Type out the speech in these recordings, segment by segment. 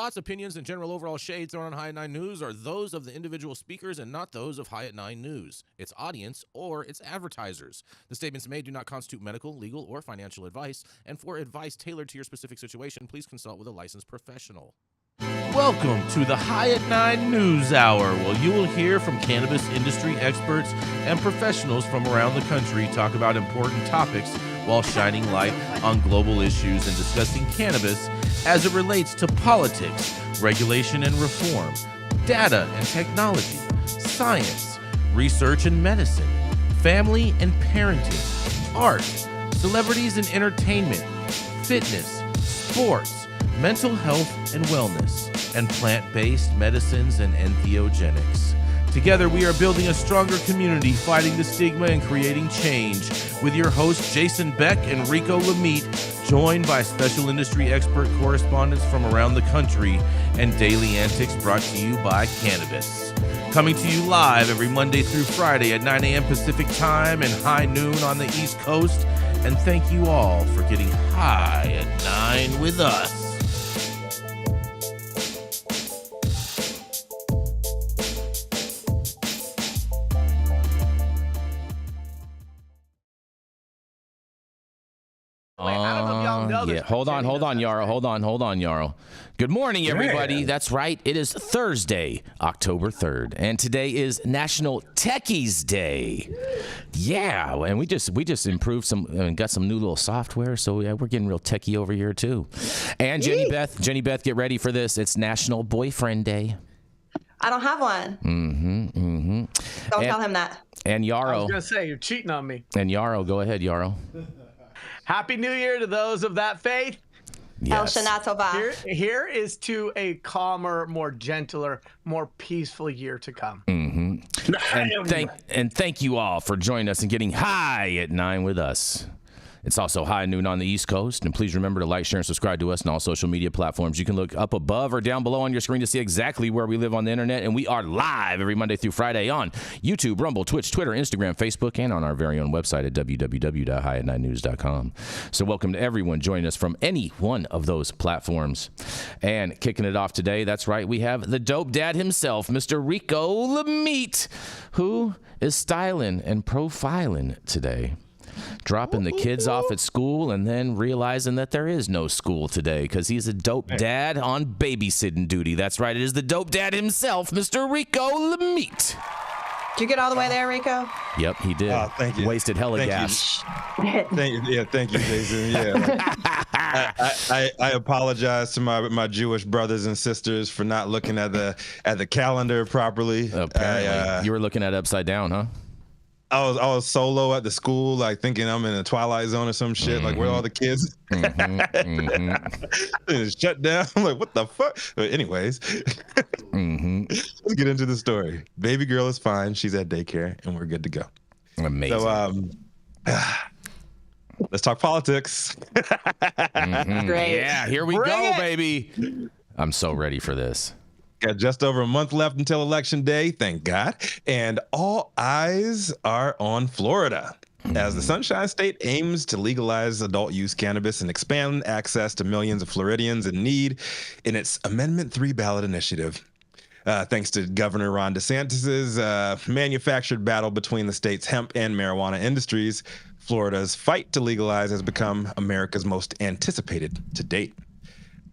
thoughts, opinions, and general overall shade thrown on High at 9 News are those of the individual speakers and not those of High at 9 News, its audience, or its advertisers. The statements made do not constitute medical, legal, or financial advice, and for advice tailored to your specific situation, please consult with a licensed professional. Welcome to the High at 9 News Hour, where you will hear from cannabis industry experts and professionals from around the country talk about important topics while shining light on global issues and discussing cannabis as it relates to politics, regulation and reform, data and technology, science, research and medicine, family and parenting, art, celebrities and entertainment, fitness, sports, mental health and wellness, and plant-based medicines and entheogenics. Together, we are building a stronger community, fighting the stigma and creating change. With your hosts, Jason Beck and Rico Lamitte, joined by special industry expert correspondents from around the country, and daily antics brought to you by Cannabis. Coming to you live every Monday through Friday at 9 a.m. Pacific Time and high noon on the East Coast. And thank you all for getting high at 9 with us. Yeah, hold on, Yarrow. Good morning, everybody. Yeah. That's right. It is Thursday, October 3rd, and today is National Techies Day. Yeah, and we just improved some and got some new little software, so yeah, we're getting real techie over here too. And Jenny Beth, get ready for this. It's National Boyfriend Day. I don't have one. Don't tell him that. And Yarrow. I was gonna say you're cheating on me. And Yarrow, go ahead, Yarrow. Happy New Year to those of that faith. Yes. El Shana Tova. Here is to a calmer, more gentler, more peaceful year to come. And thank you all for joining us and getting high at 9 with us. It's also high noon on the East Coast. And please remember to like, share, and subscribe to us on all social media platforms. You can look up above or down below on your screen to see exactly where we live on the internet. And we are live every Monday through Friday on YouTube, Rumble, Twitch, Twitter, Instagram, Facebook, and on our very own website at www.highat9news.com. So welcome to everyone joining us from any one of those platforms. And kicking it off today, that's right, we have the dope dad himself, Mr. Rico Lamitte, who is styling and profiling today. Dropping the kids off at school and then realizing that there is no school today because he's a dope dad on babysitting duty. That's right. It is the dope dad himself, Mr. Rico Lamitte. Did you get all the way there, Rico? Yep, he did. Thank you. Wasted hella gas. Thank you, Jason. Yeah, I apologize to my Jewish brothers and sisters for not looking at the calendar properly. Apparently, you were looking at it upside down, huh? I was solo at the school, like thinking I'm in a Twilight Zone or some shit. Like, where are all the kids? It's shut down. I'm like, what the fuck? But anyways, let's get into the story. Baby girl is fine. She's at daycare, and we're good to go. Amazing. So, let's talk politics. Great. Yeah, here we go, baby. I'm so ready for this. Got just over a month left until Election Day, thank God. And all eyes are on Florida as the Sunshine State aims to legalize adult use cannabis and expand access to millions of Floridians in need in its Amendment 3 ballot initiative. Thanks to Governor Ron DeSantis's manufactured battle between the state's hemp and marijuana industries, Florida's fight to legalize has become America's most anticipated to date.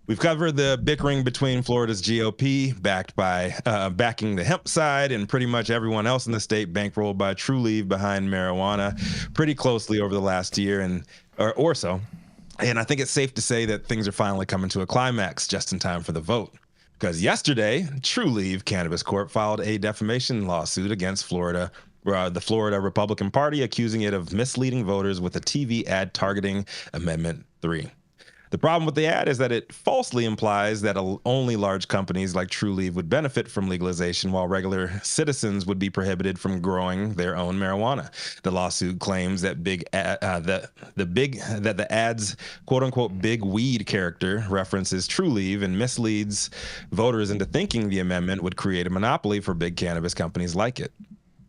We've covered the bickering between Florida's GOP, backed by backing the hemp side, and pretty much everyone else in the state bankrolled by Trulieve behind marijuana pretty closely over the last year or so. And I think it's safe to say that things are finally coming to a climax just in time for the vote. Because yesterday, Trulieve Cannabis Corp filed a defamation lawsuit against the Florida Republican Party, accusing it of misleading voters with a TV ad targeting Amendment 3. The problem with the ad is that it falsely implies that only large companies like Trulieve would benefit from legalization, while regular citizens would be prohibited from growing their own marijuana. The lawsuit claims that the ad's quote-unquote big weed character references Trulieve and misleads voters into thinking the amendment would create a monopoly for big cannabis companies like it.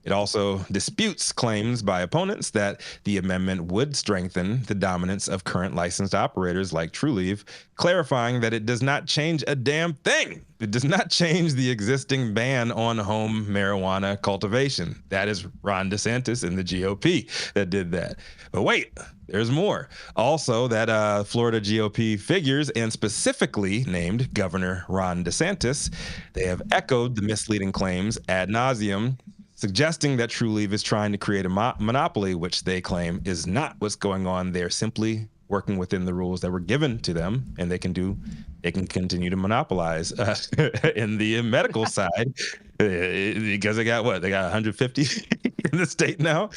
It also disputes claims by opponents that the amendment would strengthen the dominance of current licensed operators like Trulieve, clarifying that it does not change a damn thing. It does not change the existing ban on home marijuana cultivation. That is Ron DeSantis and the GOP that did that. But wait, there's more. Also, that Florida GOP figures, and specifically named Governor Ron DeSantis, they have echoed the misleading claims ad nauseum, suggesting that Trulieve is trying to create a monopoly, which they claim is not what's going on. They're simply working within the rules that were given to them, and they can continue to monopolize in the medical side because they got 150 in the state now.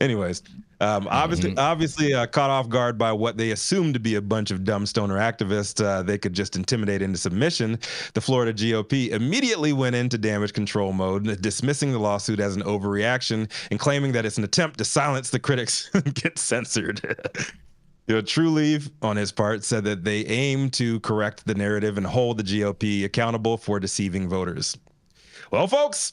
Anyways, obviously caught off guard by what they assumed to be a bunch of dumb stoner activists they could just intimidate into submission, the Florida GOP immediately went into damage control mode, dismissing the lawsuit as an overreaction and claiming that it's an attempt to silence the critics and get censored. Trulieve, on his part, said that they aim to correct the narrative and hold the GOP accountable for deceiving voters. Well, folks,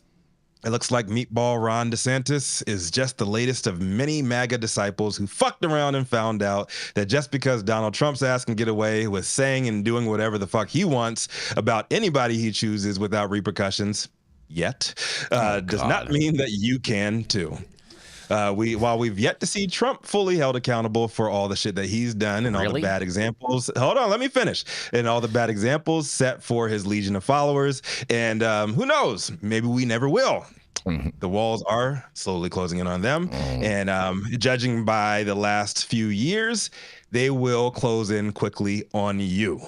it looks like Meatball Ron DeSantis is just the latest of many MAGA disciples who fucked around and found out that just because Donald Trump's ass can get away with saying and doing whatever the fuck he wants about anybody he chooses without repercussions does not mean that you can too. While we've yet to see Trump fully held accountable for all the shit that he's done and all the bad examples, hold on, let me finish, and all the bad examples set for his legion of followers, and who knows, maybe we never will. The walls are slowly closing in on them, and judging by the last few years, they will close in quickly on you.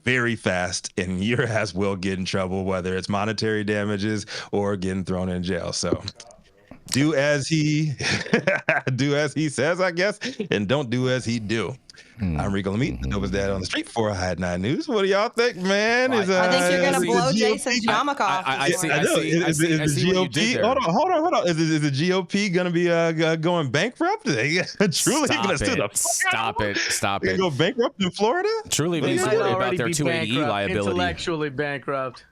Very fast, and your ass will get in trouble, whether it's monetary damages or getting thrown in jail. So do as he says, I guess, and don't do as he do. I'm Rico Lamitte, the dopest dad on the street for High 9 News. What do y'all think, man? I think you're gonna blow Jason's yarmulke off. I see the GOP. Hold on. Is the GOP gonna be going bankrupt? Truly gonna Stop it. Go bankrupt in Florida? Truly needs to worry about their 280E liability. Intellectually bankrupt.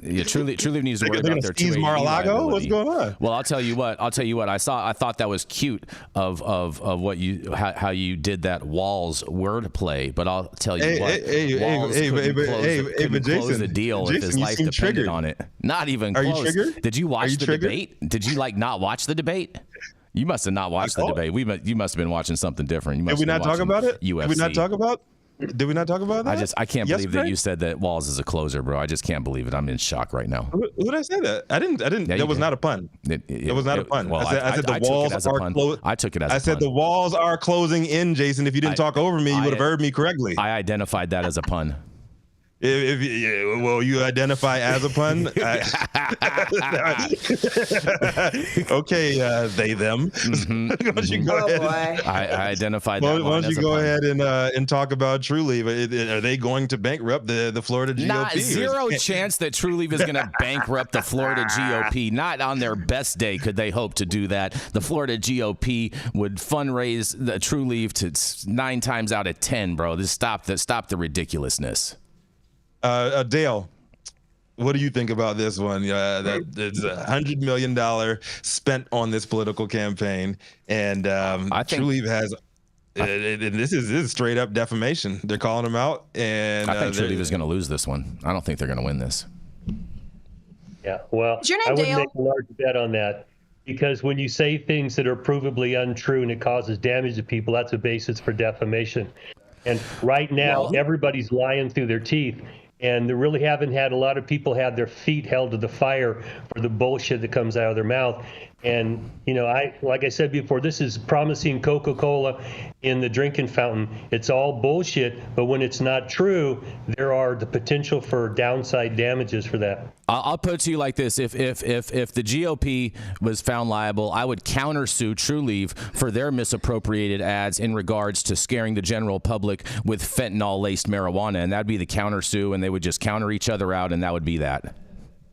Yeah, truly needs to worry about their 280E Mar-a-Lago. What's going on? Well, I'll tell you what. I thought that was cute of what you how you did that Walls wordplay. But I'll tell you what. Walls couldn't close the deal if his life depended on it. Not even close. Are you triggered? Did you watch the debate? Did you not watch the debate? You must have not watched the debate. You must have been watching something different. Did we not talk about it? UFC. Did we not talk about that? I can't believe that you said that Walls is a closer, bro. I just can't believe it. I'm in shock right now. Who did I say that? I didn't. Yeah, that was not a pun. It was not a pun. Well, I said the walls are closing. I took it as a pun. I said the walls are closing in, Jason. If you didn't talk over me, you would have heard me correctly. I identified that as a pun. Well, you identify as a pun. Okay, they them. Why don't you go ahead? I identified that. Why don't you go ahead and talk about Trulieve? Are they going to bankrupt the Florida GOP? Not zero chance that Trulieve is going to bankrupt the Florida GOP. Not on their best day could they hope to do that. The Florida GOP would fundraise the Trulieve to 9 times out of 10, bro. Just stop the ridiculousness. Dale, what do you think about this one? That it's $100 million spent on this political campaign, and I think Trulieve has. This is straight up defamation. They're calling him out, and I think Trulieve is going to lose this one. I don't think they're going to win this. Yeah, well, I would make a large bet on that, because when you say things that are provably untrue and it causes damage to people, that's a basis for defamation. And right now, everybody's lying through their teeth. And they really haven't had a lot of people have their feet held to the fire for the bullshit that comes out of their mouth. And, like I said before, this is promising Coca-Cola in the drinking fountain. It's all bullshit, but when it's not true, there are the potential for downside damages for that. I'll put it to you like this. If the GOP was found liable, I would countersue Trulieve for their misappropriated ads in regards to scaring the general public with fentanyl-laced marijuana, and that'd be the countersue, and they would just counter each other out, and that would be that.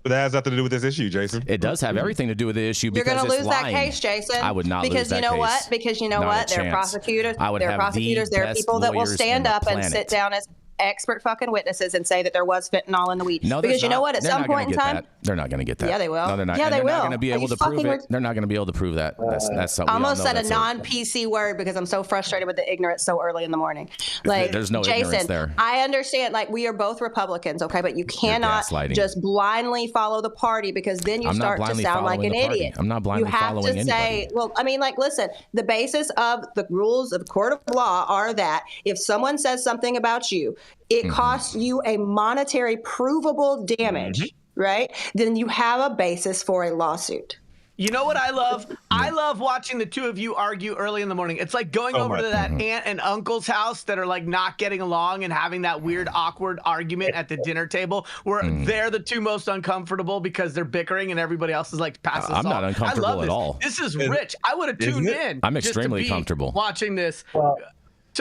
But that has nothing to do with this issue, Jason. It does have everything to do with the issue. You're going to lose that case, Jason. I would not lose that case. Because you know what? There are prosecutors. There are prosecutors. There are people that will stand up and sit down as expert fucking witnesses and say that there was fentanyl in the weed. No, because you know what? At some point in time, they're not going to get that. Yeah, they will. No, they're not. Yeah, they will. They're not going to be able to prove it. They're not going to be able to prove that. That's something. I almost said a non-PC word because I'm so frustrated with the ignorance so early in the morning. Like, there's no ignorance Jason, there. I understand. Like, we are both Republicans, okay, but you cannot just blindly follow the party because then you start to sound like an idiot. I'm not blindly following anybody. You have to say, well, I mean, like, listen, the basis of the rules of court of law are that if someone says something about you, it costs you a monetary provable damage, right? Then you have a basis for a lawsuit. You know what I love? I love watching the two of you argue early in the morning. It's like going over to that aunt and uncle's house that are like not getting along and having that weird, awkward argument at the dinner table where they're the two most uncomfortable because they're bickering and everybody else is like passing. I'm not uncomfortable at all. This is rich. I would have tuned in. I'm extremely comfortable watching this.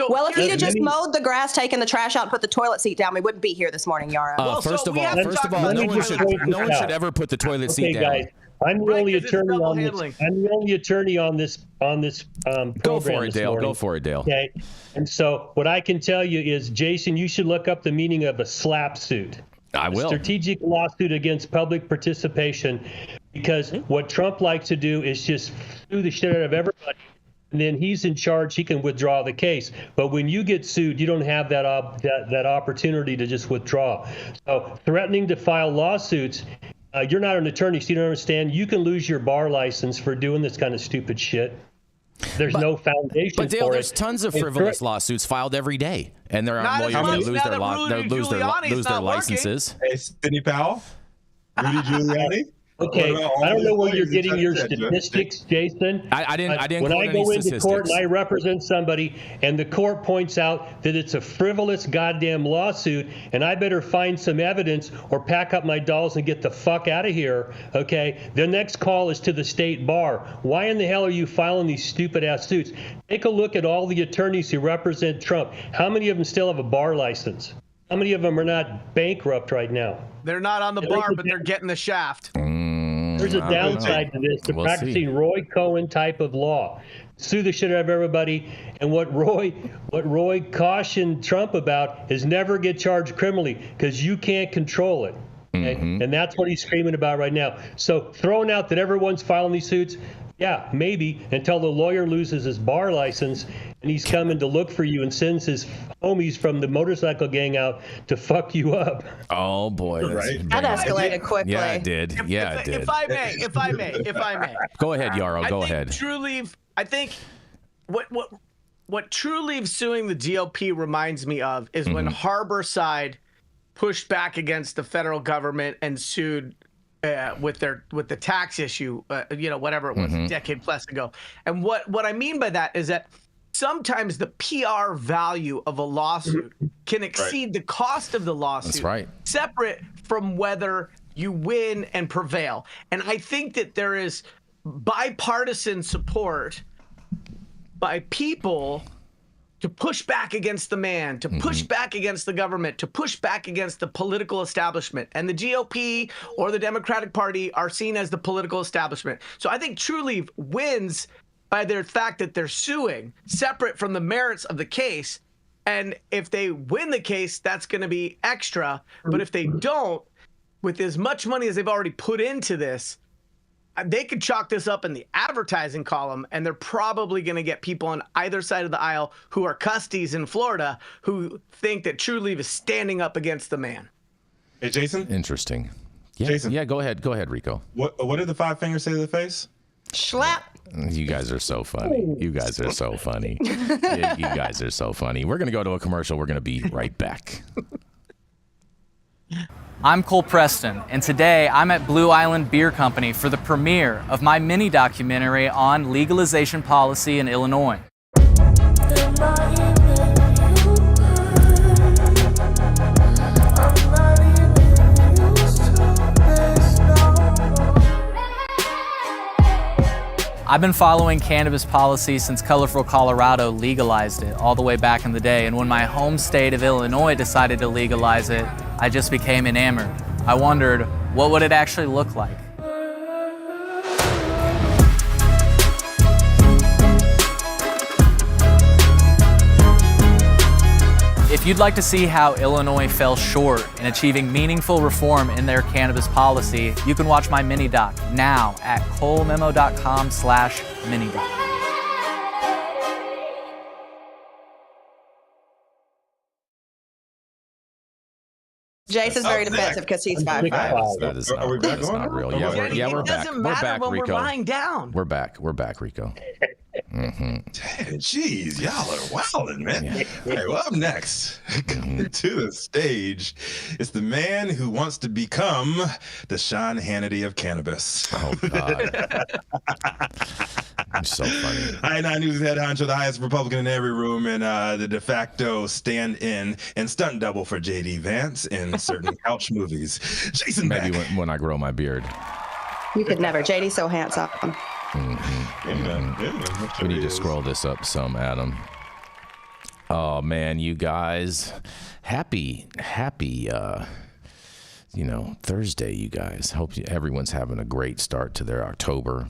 Well, if he'd have just mowed the grass, taken the trash out, and put the toilet seat down, we wouldn't be here this morning, Yarrow. First of all, no one should ever put the toilet seat down. Guys, I'm the only attorney on this. I'm the only attorney on this program. Go for it, Dale. Go for it, Dale. Okay. And so what I can tell you is, Jason, you should look up the meaning of a SLAP suit. I will. Strategic lawsuit against public participation, because what Trump likes to do is just sue the shit out of everybody. And then he's in charge. He can withdraw the case. But when you get sued, you don't have that opportunity to just withdraw. So threatening to file lawsuits, you're not an attorney, so you don't understand. You can lose your bar license for doing this kind of stupid shit. There's no foundation for it. But Dale, there's tons of frivolous lawsuits filed every day, and there are lawyers that lose their licenses. Hey, Sidney Powell, Rudy Giuliani. Okay, I don't know where you're getting your statistics, Jason. I didn't. When I go into court and I represent somebody, and the court points out that it's a frivolous goddamn lawsuit, and I better find some evidence or pack up my dolls and get the fuck out of here. Okay, the next call is to the state bar. Why in the hell are you filing these stupid ass suits? Take a look at all the attorneys who represent Trump. How many of them still have a bar license? How many of them are not bankrupt right now? They're not on the bar, but they're getting the shaft. There's a downside to this, practicing Roy Cohen type of law. Sue the shit out of everybody. And what Roy cautioned Trump about is never get charged criminally, because you can't control it. Okay? And that's what he's screaming about right now. So throwing out that everyone's filing these suits, yeah, maybe, until the lawyer loses his bar license and he's coming to look for you and sends his homies from the motorcycle gang out to fuck you up. Oh, boy. That escalated quickly. Yeah, it did. Yeah, it did. If I may. Go ahead, Yarrow. Go ahead. I think what True Leave suing the GOP reminds me of is when Harborside pushed back against the federal government and sued with the tax issue, whatever it was, a decade plus ago. And what I mean by that is that sometimes the PR value of a lawsuit can exceed the cost of the lawsuit. That's right. Separate from whether you win and prevail. And I think that there is bipartisan support by people to push back against the man, to push back against the government, to push back against the political establishment. And the GOP or the Democratic Party are seen as the political establishment. So I think True Leave wins by their fact that they're suing, separate from the merits of the case. And if they win the case, that's going to be extra. But if they don't, with as much money as they've already put into this, they could chalk this up in the advertising column, and they're probably going to get people on either side of the aisle who are custies in Florida who think that True Leave is standing up against the man. Hey, Jason? Interesting. Yeah, Jason? Yeah, go ahead. Go ahead, Rico. What did the five fingers say to the face? Schlap. You guys are so funny. You guys are so funny. You guys are so funny. We're going to go to a commercial. We're going to be right back. I'm Cole Preston, and today I'm at Blue Island Beer Company for the premiere of my mini documentary on legalization policy in Illinois. I've been following cannabis policy since colorful Colorado legalized it all the way back in the day, and when my home state of Illinois decided to legalize it, I just became enamored. I wondered, what would it actually look like? If you'd like to see how Illinois fell short in achieving meaningful reform in their cannabis policy, you can watch my mini-doc now at colememo.com/mini-doc. Jason's very defensive because he's 5'5". That is not, that is not real. Yeah, we're back. We're back, when Rico. We're lying down. We're back, Rico. Jeez, y'all are wilding, man. Yeah. All right, well, up next to the stage is the man who wants to become the Sean Hannity of cannabis. Oh, God. I'm so funny. I9 News head honcho, the highest Republican in every room, and the de facto stand-in and stunt double for J.D. Vance in certain couch movies. Jason Beck. Maybe when I grow my beard. You could never. JD's so handsome. We need to scroll this up some, Adam. Oh, man, you guys. Happy, Thursday, you guys. Hope everyone's having a great start to their October.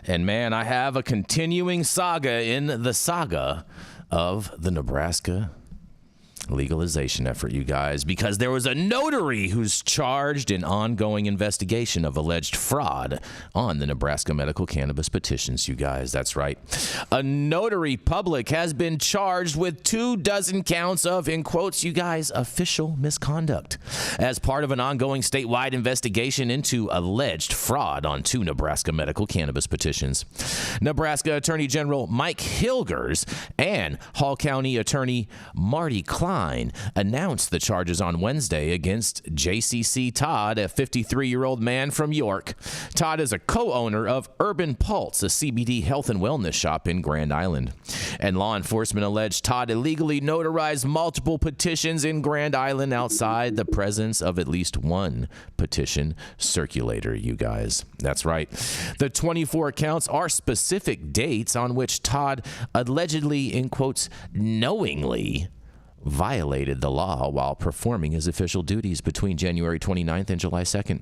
And, man, I have a continuing saga in the saga of the Nebraska legalization effort, you guys, because there was a notary who's charged in ongoing investigation of alleged fraud on the Nebraska medical cannabis petitions, you guys. That's right. A notary public has been charged with 24 counts of, in quotes, you guys, official misconduct as part of an ongoing statewide investigation into alleged fraud on 2 Nebraska medical cannabis petitions. Nebraska Attorney General Mike Hilgers and Hall County Attorney Marty Klein announced the charges on Wednesday against JCC Todd, a 53-year-old man from York. Todd is a co-owner of Urban Pulse, a CBD health and wellness shop in Grand Island. And law enforcement alleged Todd illegally notarized multiple petitions in Grand Island outside the presence of at least one petition circulator, you guys. That's right. The 24 counts are specific dates on which Todd allegedly, in quotes, knowingly violated the law while performing his official duties between January 29th and July 2nd.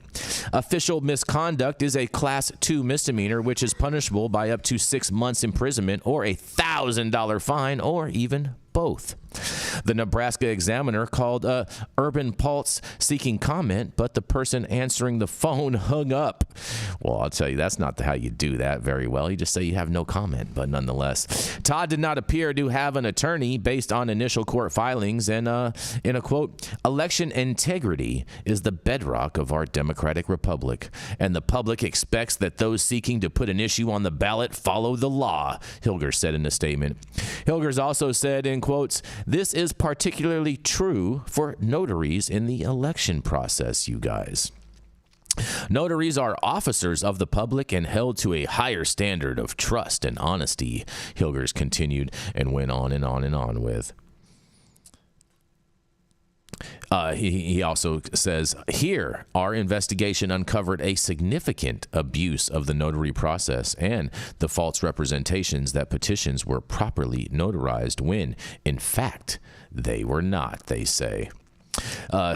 Official misconduct is a Class 2 misdemeanor, which is punishable by up to 6 months imprisonment or a $1,000 fine or even both. The Nebraska Examiner called Urban Pulse seeking comment, but the person answering the phone hung up. Well, I'll tell you, that's not how you do that very well. You just say you have no comment, but nonetheless. Todd did not appear to have an attorney based on initial court filings, and in a quote, election integrity is the bedrock of our democratic republic, and the public expects that those seeking to put an issue on the ballot follow the law, Hilgers said in a statement. Hilgers also said, in quotes, this is particularly true for notaries in the election process, you guys. Notaries are officers of the public and held to a higher standard of trust and honesty, Hilgers continued and went on and on and on with. He also says, here, our investigation uncovered a significant abuse of the notary process and the false representations that petitions were properly notarized when, in fact, they were not, they say.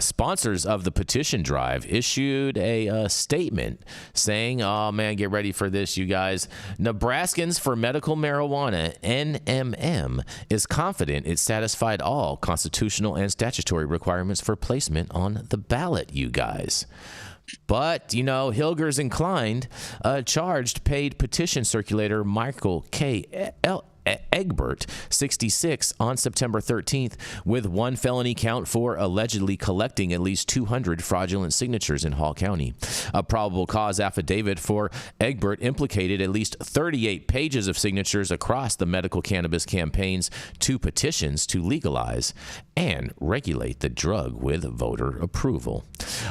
Sponsors of the petition drive issued a statement saying, oh man, get ready for this, you guys. Nebraskans for Medical Marijuana, NMM, is confident it satisfied all constitutional and statutory requirements for placement on the ballot, you guys. But, Hilgers inclined charged paid petition circulator Michael K. Egbert, 66, on September 13th with one felony count for allegedly collecting at least 200 fraudulent signatures in Hall County. A probable cause affidavit for Egbert implicated at least 38 pages of signatures across the medical cannabis campaign's 2 petitions to legalize and regulate the drug with voter approval.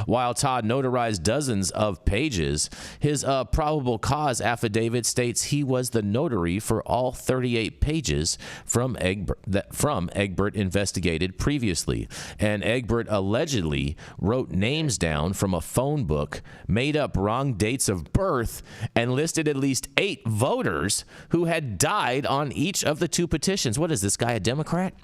While Todd notarized dozens of pages, his probable cause affidavit states he was the notary for all 38 pages from Egbert investigated previously. And Egbert allegedly wrote names down from a phone book, made up wrong dates of birth, and listed at least 8 voters who had died on each of the 2 petitions. What is this guy, a Democrat?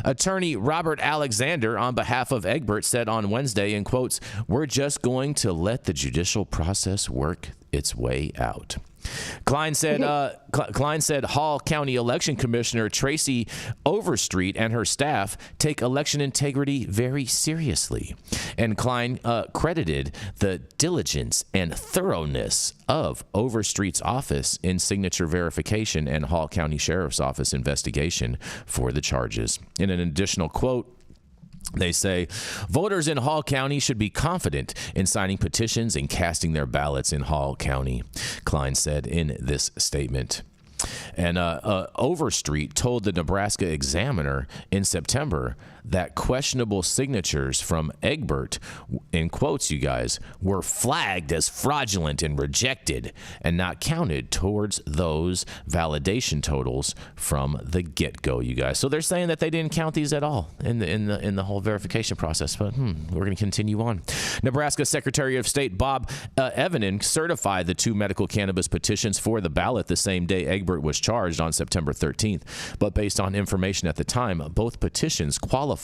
Attorney Robert Alexander, on behalf of Egbert, said on Wednesday, in quotes, we're just going to let the judicial process work its way out. Klein said Hall County Election Commissioner Tracy Overstreet and her staff take election integrity very seriously. And Klein credited the diligence and thoroughness of Overstreet's office in signature verification and Hall County Sheriff's Office investigation for the charges. In an additional quote, they say, voters in Hall County should be confident in signing petitions and casting their ballots in Hall County, Klein said in this statement. And Overstreet told the Nebraska Examiner in September that questionable signatures from Egbert, in quotes, you guys, were flagged as fraudulent and rejected and not counted towards those validation totals from the get-go, you guys. So they're saying that they didn't count these at all in the whole verification process. But we're going to continue on. Nebraska Secretary of State Bob Evenen certified the 2 medical cannabis petitions for the ballot the same day Egbert was charged on September 13th. But based on information at the time, both petitions qualified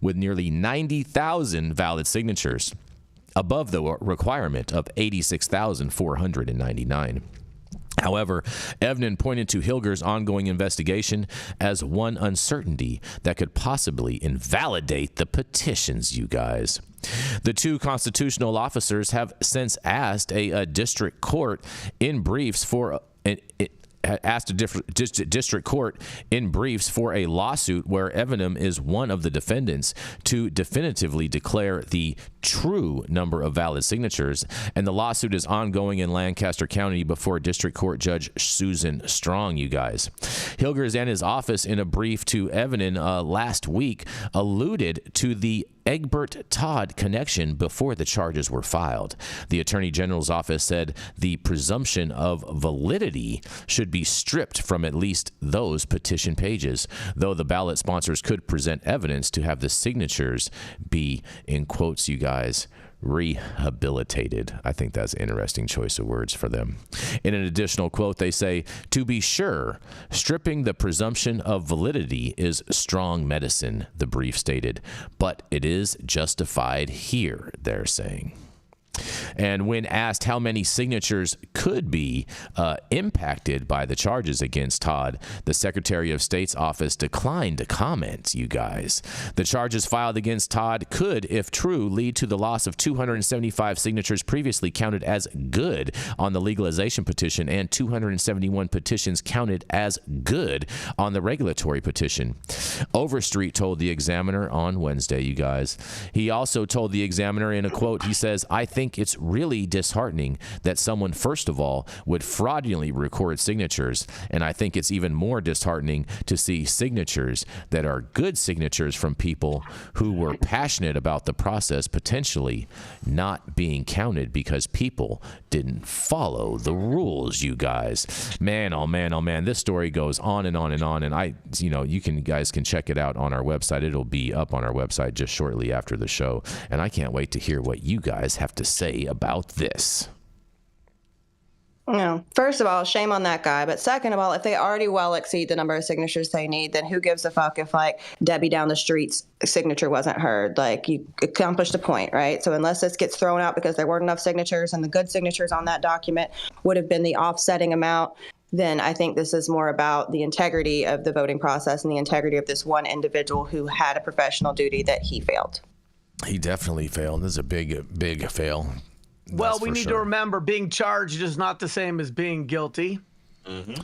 with nearly 90,000 valid signatures, above the requirement of 86,499. However, Evnen pointed to Hilger's ongoing investigation as one uncertainty that could possibly invalidate the petitions, you guys. The 2 constitutional officers have since asked a district court in briefs for district court in briefs for a lawsuit where Evenen is one of the defendants to definitively declare the true number of valid signatures, and the lawsuit is ongoing in Lancaster County before District Court Judge Susan Strong, you guys. Hilgers and his office, in a brief to Evenen last week, alluded to the Egbert Todd connection before the charges were filed. The Attorney General's office said the presumption of validity should be stripped from at least those petition pages, though the ballot sponsors could present evidence to have the signatures be, in quotes, you guys, rehabilitated. I think that's an interesting choice of words for them. In an additional quote, they say, to be sure, stripping the presumption of validity is strong medicine, the brief stated, but it is justified here, they're saying. And when asked how many signatures could be impacted by the charges against Todd, the Secretary of State's office declined to comment, you guys. The charges filed against Todd could, if true, lead to the loss of 275 signatures previously counted as good on the legalization petition and 271 petitions counted as good on the regulatory petition. Overstreet told the Examiner on Wednesday, you guys. He also told the Examiner in a quote, he says, I think it's really disheartening that someone, first of all, would fraudulently record signatures, and I think it's even more disheartening to see signatures that are good signatures from people who were passionate about the process potentially not being counted because people didn't follow the rules, you guys. Man, oh man, oh man, this story goes on and on and on, and you guys can check it out on our website. It'll be up on our website just shortly after the show, and I can't wait to hear what you guys have to say about this. No. First of all, shame on that guy. But second of all, if they already well exceed the number of signatures they need, then who gives a fuck if, like, Debbie down the street's signature wasn't heard? Like, you accomplished a point, right? So unless this gets thrown out because there weren't enough signatures and the good signatures on that document would have been the offsetting amount, then I think this is more about the integrity of the voting process and the integrity of this one individual who had a professional duty that he failed. He definitely failed. This is a big fail. Well, we need to remember being charged is not the same as being guilty. Mm-hmm.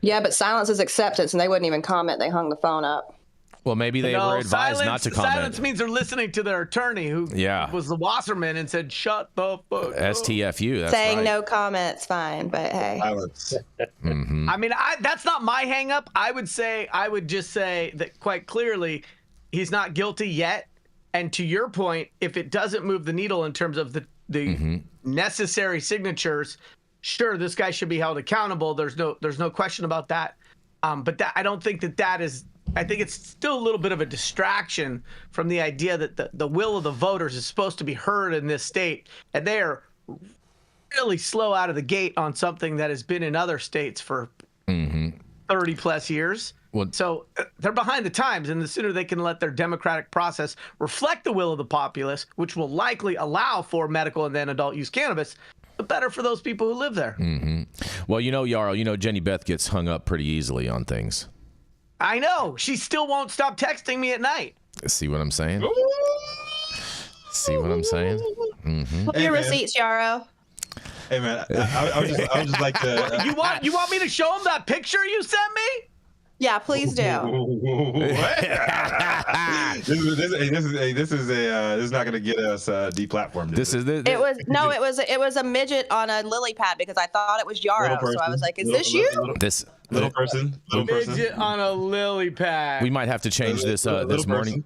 Yeah, but silence is acceptance, and they wouldn't even comment. They hung the phone up. Well, maybe they were advised not to comment. Silence means they're listening to their attorney, who was the Wasserman, and said, shut the fuck up. STFU, that's saying right. No comments, fine, but hey. Mm-hmm. I mean, that's not my hang up. I would just say that quite clearly, he's not guilty yet. And to your point, if it doesn't move the needle in terms of the necessary signatures, sure, this guy should be held accountable. There's no question about that. But I don't think that is. I think it's still a little bit of a distraction from the idea that the will of the voters is supposed to be heard in this state, and they are really slow out of the gate on something that has been in other states for 30 plus years. So they're behind the times, and the sooner they can let their democratic process reflect the will of the populace, which will likely allow for medical and then adult use cannabis, the better for those people who live there. Mm-hmm. Well, Yarrow, Jenny Beth gets hung up pretty easily on things. I know. She still won't stop texting me at night. See what I'm saying? See what I'm saying? Mm-hmm. Pull your receipts, Yarrow. Hey man, I would just like to. You want me to show him that picture you sent me? Yeah, please do. This is not going to get us deplatformed. It was a midget on a lily pad because I thought it was Yarrow, so I was like, "Is this you?" Little person. Midget on a lily pad. We might have to change this this morning.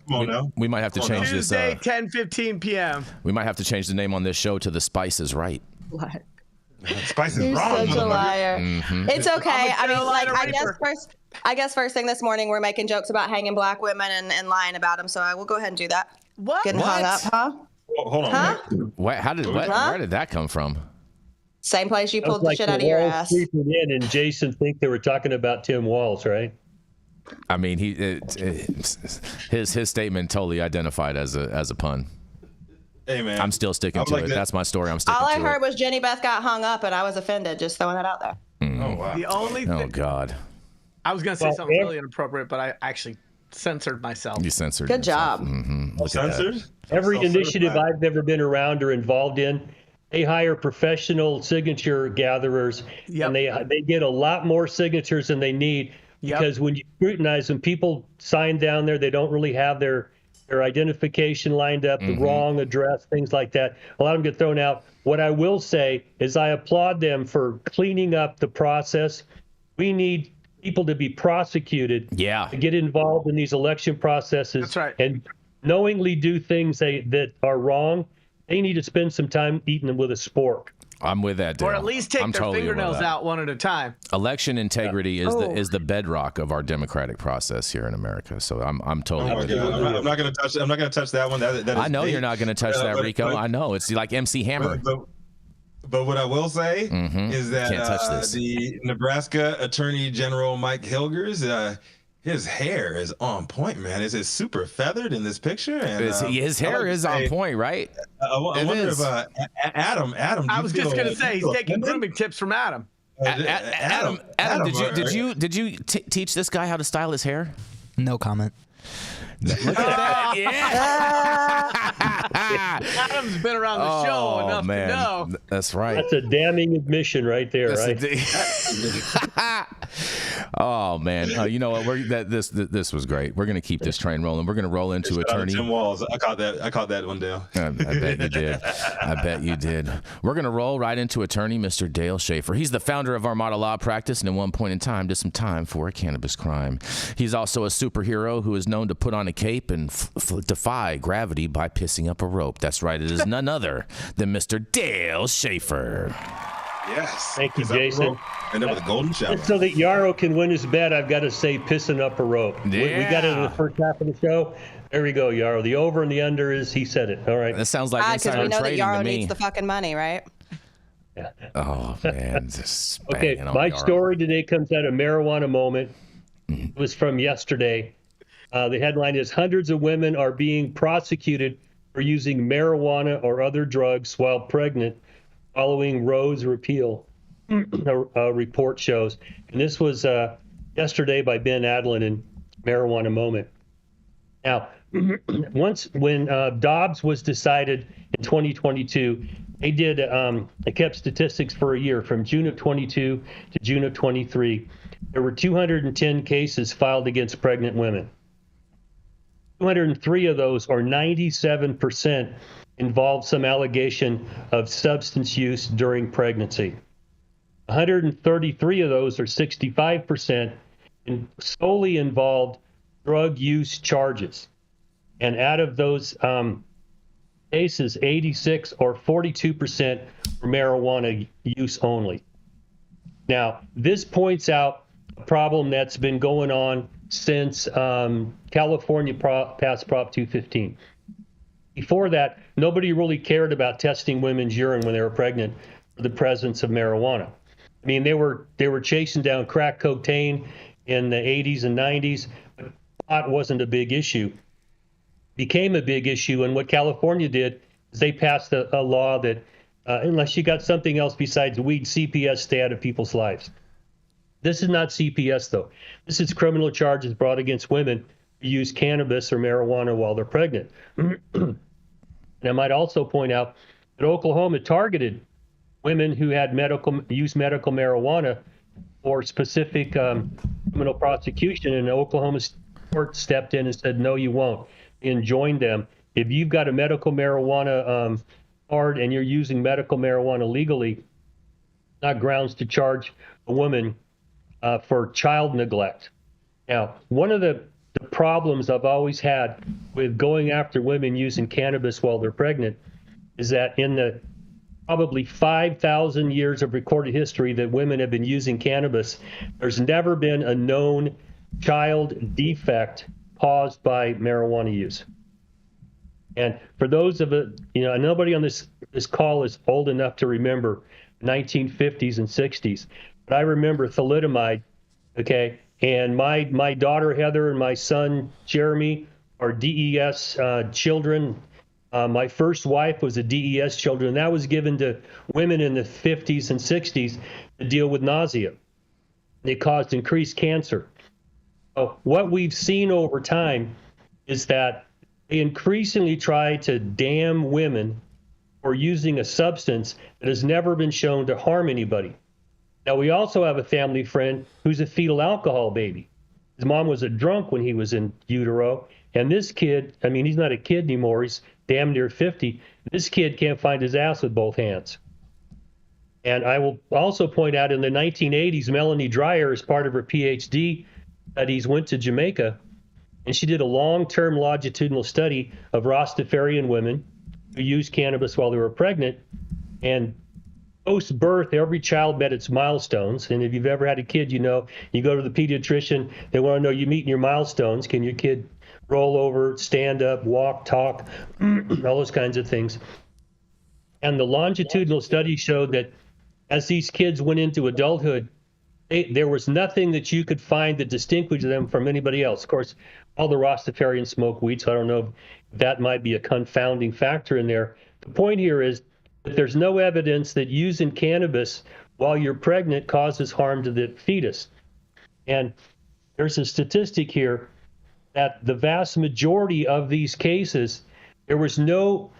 We might have to change this. Tuesday, 10:15 p.m. We might have to change the name on this show to The Spice is Right. What? Spice is You're wrong. Such a liar. Mm-hmm. It's okay. I mean, like, Reaper. I guess first thing this morning we're making jokes about hanging black women and lying about them. So I will go ahead and do that. What? Getting hung up, huh? Hold on. Huh? What? Where did that come from? Same place you That was pulled the like shit the out of your walls ass. creeping in, and Jason think they were talking about Tim Walz, right? I mean, his statement totally identified as a pun. Hey man, I'm still sticking to it. That's my story. I'm sticking to it. All I heard was Jenny Beth got hung up, and I was offended. Just throwing that out there. Oh wow. The only Oh thing God. I was gonna say something really inappropriate, but I actually censored myself. You censored. Good yourself. job. Mm-hmm. Look at that. Censored? Every initiative I've ever been around or involved in, they hire professional signature gatherers, and they get a lot more signatures than they need because when you scrutinize them, people sign down there, they don't really have their identification lined up, the wrong address, things like that. A lot of them get thrown out. What I will say is I applaud them for cleaning up the process. We need people to be prosecuted to get involved in these election processes. That's right. And knowingly do things that are wrong. They need to spend some time eating them with a spork. I'm with that, Dale. Or at least take their fingernails out one at a time. Election integrity is the bedrock of our democratic process here in America. So I'm totally with you. I'm not going to touch that one. That is I know big. you're not going to touch that, Rico. I know it's like MC Hammer. But what I will say is that Can't touch this. The Nebraska Attorney General Mike Hilgers, his hair is on point, man. It's super feathered in this picture, and his hair is on point, right? I wonder if Adam. I was just gonna say he's taking grooming tips from Adam. Adam, did you teach this guy how to style his hair? No comment. Look at that! Yeah. Adam's been around the show enough to know. That's right. That's a damning admission right there, right? Oh man, you know what? This was great. We're gonna keep this train rolling. We're gonna roll into attorney. Tim Walz. I caught that one, Dale. I bet you did. I bet you did. We're gonna roll right into attorney Mr. Dale Schafer. He's the founder of Armada Law Practice, and at one point in time did some time for a cannabis crime. He's also a superhero who is known to put on a cape and defy gravity by pissing up a rope. That's right. It is none other than Mr. Dale Schafer. Yes. Thank you, Jason. And then with a golden shower. So that Yarrow can win his bet, I've got to say pissing up a rope. Yeah. We got it in the first half of the show. There we go, Yarrow. The over and the under is, he said it. All right. That sounds like Because we insider know that trading Yarrow to me. needs the fucking money, right? Yeah. Oh man. Okay, my story today comes out of Marijuana Moment. It was from yesterday. The headline is hundreds of women are being prosecuted for using marijuana or other drugs while pregnant following Roe's repeal, a report shows. And this was yesterday by Ben Adlin in Marijuana Moment. Now, when Dobbs was decided in 2022, they kept statistics for a year from June of 22 to June of 23. There were 210 cases filed against pregnant women. 203 of those, or 97%, involved some allegation of substance use during pregnancy. 133 of those, or 65%, solely involved drug use charges. And out of those cases, 86 or 42% were marijuana use only. Now, this points out a problem that's been going on since California passed Prop 215. Before that, nobody really cared about testing women's urine when they were pregnant for the presence of marijuana. I mean, they were chasing down crack cocaine in the 80s and 90s, but pot wasn't a big issue. Became a big issue, and what California did is they passed a law that unless you got something else besides weed. CPS, stay out of people's lives. This is not CPS, though. This is criminal charges brought against women who use cannabis or marijuana while they're pregnant. And I might also point out that Oklahoma targeted women who had used medical marijuana for specific criminal prosecution, and Oklahoma court stepped in and said, no, you won't, and joined them. If you've got a medical marijuana card and you're using medical marijuana legally, not grounds to charge a woman for child neglect. Now, one of the problems I've always had with going after women using cannabis while they're pregnant is that in the probably 5,000 years of recorded history that women have been using cannabis, there's never been a known child defect caused by marijuana use. And for those of it, nobody on this call is old enough to remember 1950s and 60s, but I remember thalidomide, okay? And my daughter Heather and my son Jeremy are DES children. My first wife was a DES children, and that was given to women in the 50s and 60s to deal with nausea. It caused increased cancer. So what we've seen over time is that they increasingly try to damn women for using a substance that has never been shown to harm anybody. Now, we also have a family friend who's a fetal alcohol baby. His mom was a drunk when he was in utero, and this kid, I mean, he's not a kid anymore, he's damn near 50. This kid can't find his ass with both hands. And I will also point out in the 1980s, Melanie Dreyer, as part of her PhD studies, went to Jamaica, and she did a long-term longitudinal study of Rastafarian women who used cannabis while they were pregnant. And post-birth, every child met its milestones. And if you've ever had a kid, you know, you go to the pediatrician, they want to know you meeting your milestones. Can your kid roll over, stand up, walk, talk, all those kinds of things. And the longitudinal study showed that as these kids went into adulthood, there was nothing that you could find that distinguished them from anybody else. Of course, all the Rastafarians smoke weed, so I don't know if that might be a confounding factor in there. The point here is that there's no evidence that using cannabis while you're pregnant causes harm to the fetus. And there's a statistic here that the vast majority of these cases, there was no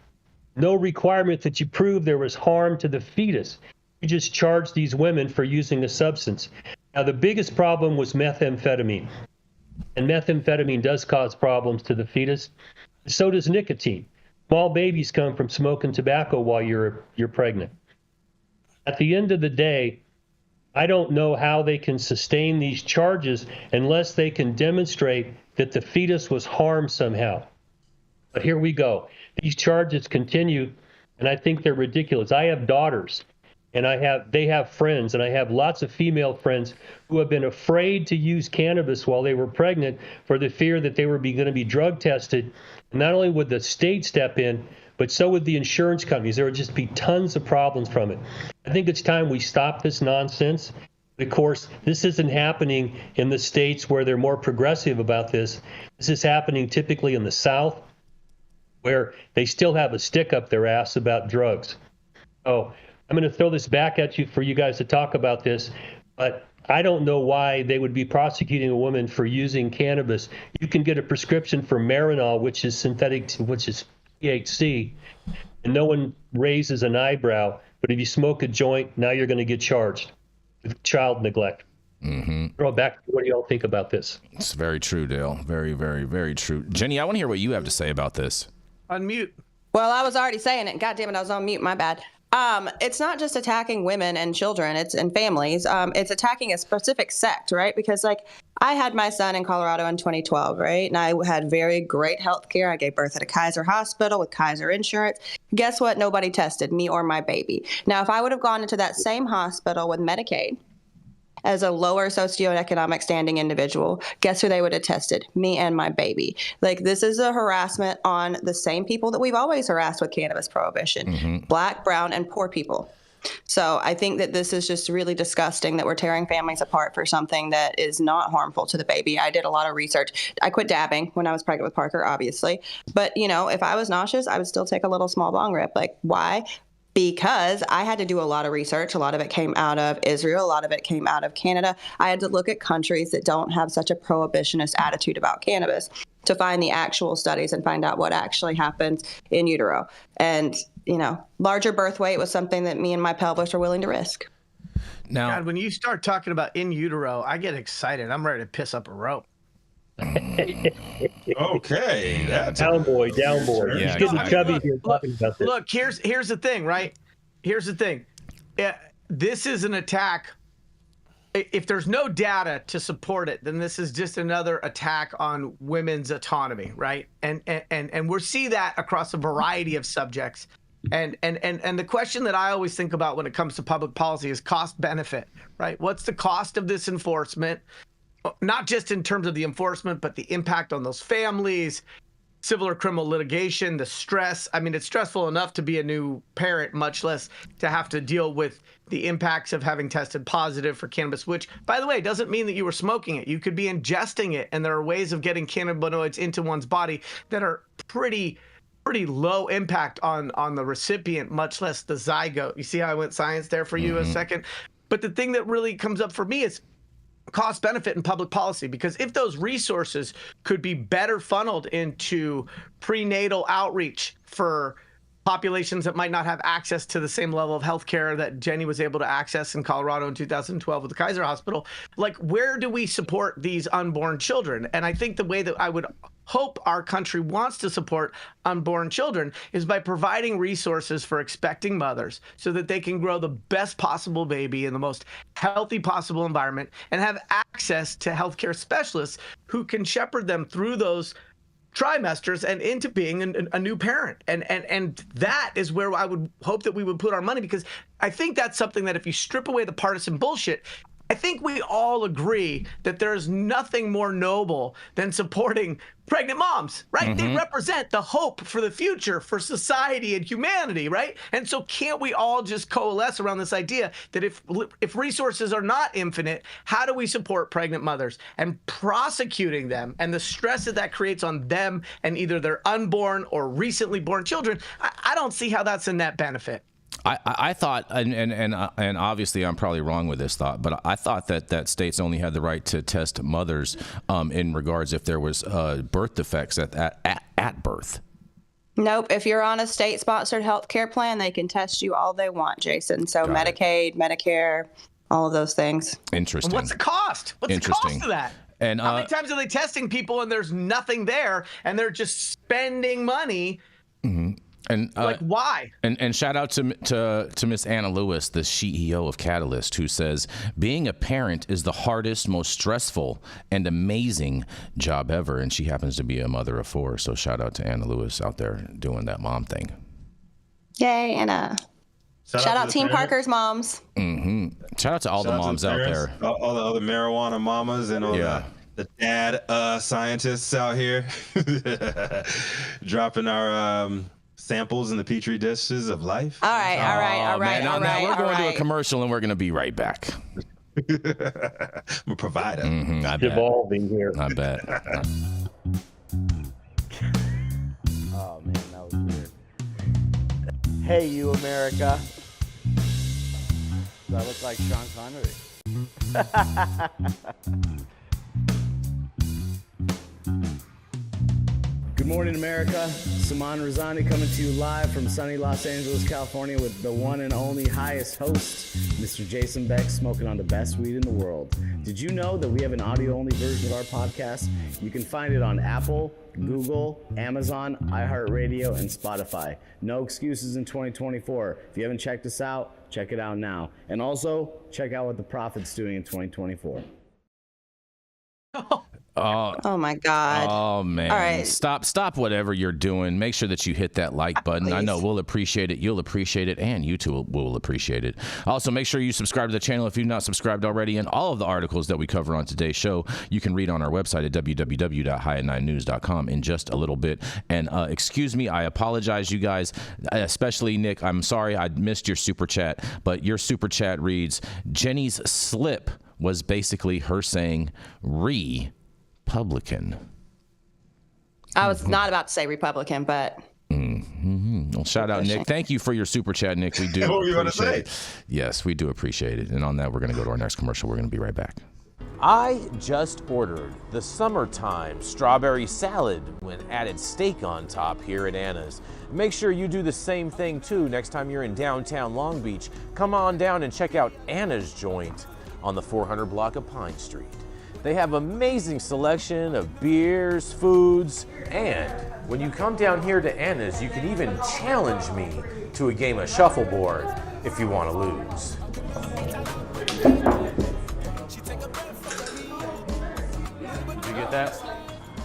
requirement that you prove there was harm to the fetus. You just charged these women for using a substance. Now, the biggest problem was methamphetamine. And methamphetamine does cause problems to the fetus. So does nicotine. Small babies come from smoking tobacco while you're pregnant. At the end of the day, I don't know how they can sustain these charges unless they can demonstrate that the fetus was harmed somehow. But here we go. These charges continue, and I think they're ridiculous. I have daughters, and they have friends, and I have lots of female friends who have been afraid to use cannabis while they were pregnant for the fear that they were going to be drug tested. And not only would the state step in, but so would the insurance companies. There would just be tons of problems from it. I think it's time we stop this nonsense. Of course, this isn't happening in the states where they're more progressive about this. This is happening typically in the South, where they still have a stick up their ass about drugs. So I'm going to throw this back at you for you guys to talk about this, but I don't know why they would be prosecuting a woman for using cannabis. You can get a prescription for Marinol, which is synthetic, which is THC, and no one raises an eyebrow. But if you smoke a joint, now you're going to get charged with child neglect. Mm-hmm. Throw it back. What do y'all think about this? It's very true, Dale. Very, very, very true. Jenny, I want to hear what you have to say about this. Unmute. Well, I was already saying it. God damn it, I was on mute. My bad. It's not just attacking women and children, and families. It's attacking a specific sect, right? Because like I had my son in Colorado in 2012, right? And I had very great health care. I gave birth at a Kaiser hospital with Kaiser insurance. Guess what? Nobody tested me or my baby. Now, if I would have gone into that same hospital with Medicaid as a lower socioeconomic standing individual, guess who they would have tested? Me and my baby. Like, this is a harassment on the same people that we've always harassed with cannabis prohibition, Black, brown, and poor people. So I think that this is just really disgusting that we're tearing families apart for something that is not harmful to the baby. I did a lot of research. I quit dabbing when I was pregnant with Parker, obviously. But, you know, if I was nauseous, I would still take a little small bong rip. Like, why? because I had to do a lot of research. A lot of it came out of Israel. A lot of it came out of Canada. I had to look at countries that don't have such a prohibitionist attitude about cannabis to find the actual studies and find out what actually happens in utero. And, larger birth weight was something that me and my pelvis were willing to risk. Now, God, when you start talking about in utero, I get excited. I'm ready to piss up a rope. Okay. Down boy. Yeah, he's getting chubby here talking about this. Look, here's the thing, right? Here's the thing. This is an attack. If there's no data to support it, then this is just another attack on women's autonomy, right? And we're see that across a variety of subjects. And the question that I always think about when it comes to public policy is cost benefit, right? What's the cost of this enforcement? Not just in terms of the enforcement, but the impact on those families, civil or criminal litigation, the stress. I mean, it's stressful enough to be a new parent, much less to have to deal with the impacts of having tested positive for cannabis, which, by the way, doesn't mean that you were smoking it. You could be ingesting it, and there are ways of getting cannabinoids into one's body that are pretty low impact on the recipient, much less the zygote. You see how I went science there for you a second? But the thing that really comes up for me is cost benefit in public policy, because if those resources could be better funneled into prenatal outreach for populations that might not have access to the same level of healthcare that Jenny was able to access in Colorado in 2012 with the Kaiser Hospital, like, where do we support these unborn children? And I think the way that I would hope our country wants to support unborn children is by providing resources for expecting mothers so that they can grow the best possible baby in the most healthy possible environment and have access to healthcare specialists who can shepherd them through those trimesters and into being a new parent. And that is where I would hope that we would put our money, because I think that's something that if you strip away the partisan bullshit, I think we all agree that there's nothing more noble than supporting pregnant moms, right? They represent the hope for the future for society and humanity, right? And so can't we all just coalesce around this idea that if resources are not infinite, how do we support pregnant mothers and prosecuting them and the stress that creates on them and either their unborn or recently born children? I don't see how that's a net benefit. I thought, and obviously I'm probably wrong with this thought, but I thought that states only had the right to test mothers in regards if there was birth defects at birth. Nope. If you're on a state-sponsored health care plan, they can test you all they want, Jason. So Medicaid, Medicare, all of those things. Interesting. And what's the cost? What's the cost of that? And how many times are they testing people and there's nothing there and they're just spending money? And like, why? And shout out to Miss Anna Lewis, the CEO of Catalyst, who says being a parent is the hardest, most stressful, and amazing job ever. And she happens to be a mother of 4. So shout out to Anna Lewis out there doing that mom thing. Yay, Anna. Shout out Team Parker's moms. Shout out to all the moms out there. All the other marijuana mamas and all the dad scientists out here dropping our samples in the petri dishes of life. All right. Now we're going to a commercial and we're going to be right back. I'm a provider. I bet. Evolving here. I bet. Oh man, that was weird. Hey, you America. Do I look like Sean Connery? Good morning, America. Saman Razani coming to you live from sunny Los Angeles, California with the one and only highest host, Mr. Jason Beck, smoking on the best weed in the world. Did you know that we have an audio-only version of our podcast? You can find it on Apple, Google, Amazon, iHeartRadio, and Spotify. No excuses in 2024. If you haven't checked us out, check it out now. And also, check out what the Prophet's doing in 2024. Oh my God. Oh man. All right. Stop whatever you're doing. Make sure that you hit that like button. Please. I know we'll appreciate it. You'll appreciate it, and you too will appreciate it. Also, make sure you subscribe to the channel if you've not subscribed already. And all of the articles that we cover on today's show, you can read on our website at www.highat9news.com in just a little bit. And excuse me, I apologize, you guys, especially Nick. I'm sorry I missed your super chat, but your super chat reads, Jenny's slip was basically her saying Republican. I was not about to say Republican, but Well, shout out, Nick. Thank you for your super chat, Nick. We do appreciate it. Yes, we do appreciate it. And on that, we're going to go to our next commercial. We're going to be right back. I just ordered the summertime strawberry salad when added steak on top here at Anna's. Make sure you do the same thing too next time you're in downtown Long Beach. Come on down and check out Anna's joint on the 400 block of Pine Street. They have amazing selection of beers, foods, and when you come down here to Anna's, you can even challenge me to a game of shuffleboard if you want to lose. Did you get that?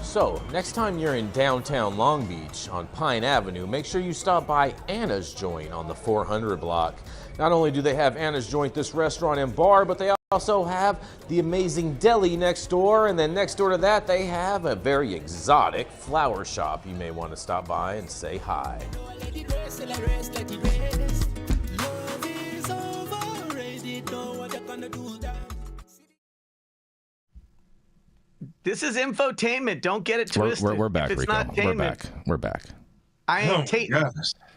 So, next time you're in downtown Long Beach on Pine Avenue, make sure you stop by Anna's Joint on the 400 block. Not only do they have Anna's Joint, this restaurant and bar, but they also have the amazing deli next door, and then next door to that they have a very exotic flower shop. You may want to stop by and say hi. This is infotainment. Don't get it twisted. We're back, It's Rico. not We're back. I ain't tainted.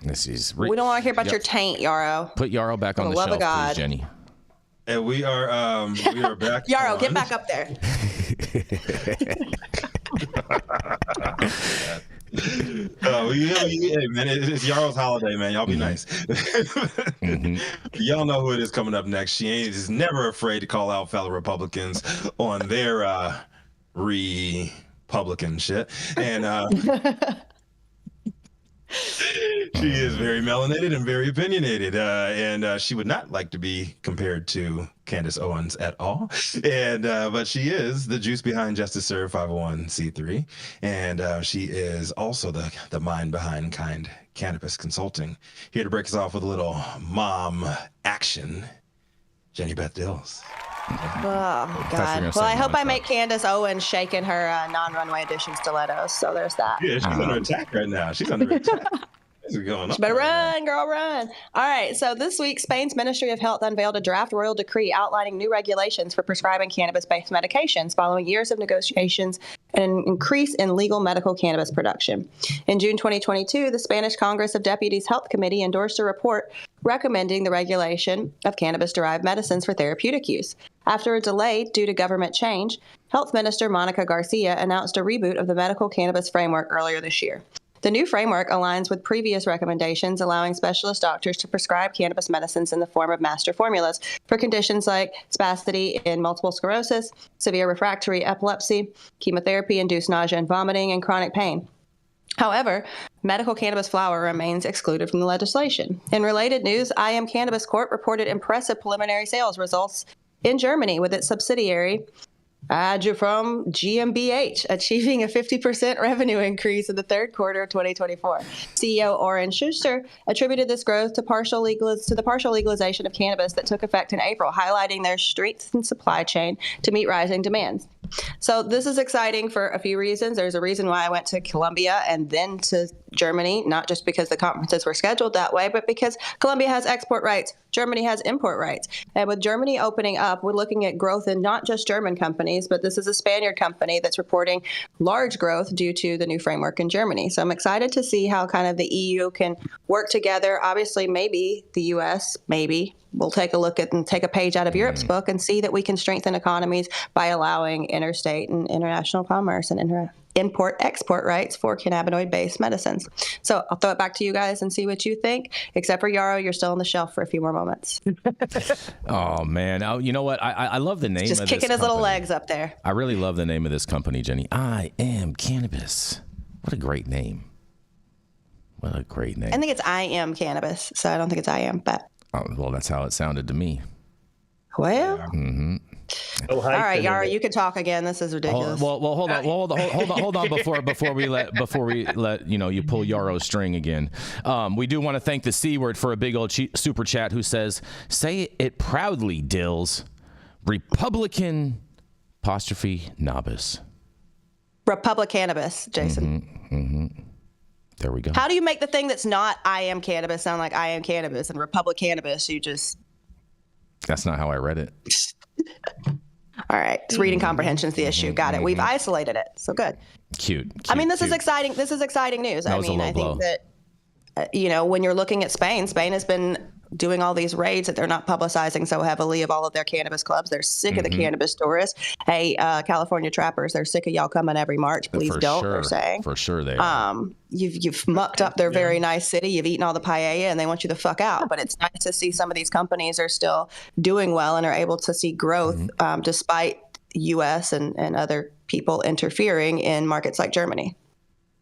This is We don't want to hear about your taint, Yarrow. Put Yarrow back on the love shelf, of God. please, Jenny. And we are back. Yarrow, get back up there. Hey, man, it's Yarrow's holiday, man. Y'all be nice. Y'all know who it is coming up next. She is never afraid to call out fellow Republicans on their Republican shit. And she is very melanated and very opinionated, and she would not like to be compared to Candace Owens at all. And but she is the juice behind Justice Serve 501c3, and she is also the mind behind Kind Cannabis Consulting. Here to break us off with a little mom action, Jenny Beth Dills. Oh, God. Well, I hope I make Candace Owens shaking her non-runway edition stilettos. So there's that. Yeah, she's under attack right now. She's under attack. What's going on? Better run, girl, run. All right. So this week, Spain's Ministry of Health unveiled a draft royal decree outlining new regulations for prescribing cannabis-based medications following years of negotiations and an increase in legal medical cannabis production. In June 2022, the Spanish Congress of Deputies Health Committee endorsed a report recommending the regulation of cannabis-derived medicines for therapeutic use. After a delay due to government change, Health Minister Monica Garcia announced a reboot of the medical cannabis framework earlier this year. The new framework aligns with previous recommendations, allowing specialist doctors to prescribe cannabis medicines in the form of master formulas for conditions like spasticity in multiple sclerosis, severe refractory epilepsy, chemotherapy-induced nausea and vomiting, and chronic pain. However, medical cannabis flower remains excluded from the legislation. In related news, I Am Cannabis Corp reported impressive preliminary sales results in Germany with its subsidiary from GmbH, achieving a 50% revenue increase in the third quarter of 2024. CEO Oren Schuster attributed this growth to the partial legalization of cannabis that took effect in April, highlighting their strengthened supply chain to meet rising demands. So this is exciting for a few reasons. There's a reason why I went to Colombia and then to Germany, not just because the conferences were scheduled that way, but because Colombia has export rights, Germany has import rights. And with Germany opening up, we're looking at growth in not just German companies, but this is a Spaniard company that's reporting large growth due to the new framework in Germany. So I'm excited to see how kind of the EU can work together. Obviously, maybe the U.S., we'll take a look at and take a page out of Europe's book and see that we can strengthen economies by allowing interstate and international commerce and import-export rights for cannabinoid-based medicines. So I'll throw it back to you guys and see what you think. Except for Yarrow, you're still on the shelf for a few more moments. Oh, man. You know what? I love the name of this company. Just kicking his little legs up there. I really love the name of this company, Jenny. I Am Cannabis. What a great name. What a great name. I think it's I Am Cannabis, so I don't think it's I Am, but... Oh, well, that's how it sounded to me. Well... Mm-hmm. All right, Yarrow, you can talk again. This is ridiculous. Well, hold on before we let you pull Yarrow's string again. We do want to thank the C word for a big old super chat who says, "Say it proudly, Dills. Republican apostrophe Nabis. Republicannabis, Jason. Mm-hmm. There we go. How do you make the thing that's not I Am Cannabis sound like I Am Cannabis and Republicannabis? That's not how I read it. All right. It's reading comprehension is the issue. Got it. We've isolated it. So good. Cute. I mean, this is exciting. This is exciting news. I think that when you're looking at Spain has been doing all these raids that they're not publicizing so heavily of all of their cannabis clubs. They're sick of the cannabis tourists. Hey, California trappers, they're sick of y'all coming every March. Please don't, they're saying. For sure they are. You've mucked up their very nice city. You've eaten all the paella and they want you to fuck out. But it's nice to see some of these companies are still doing well and are able to see growth despite U.S. and other people interfering in markets like Germany.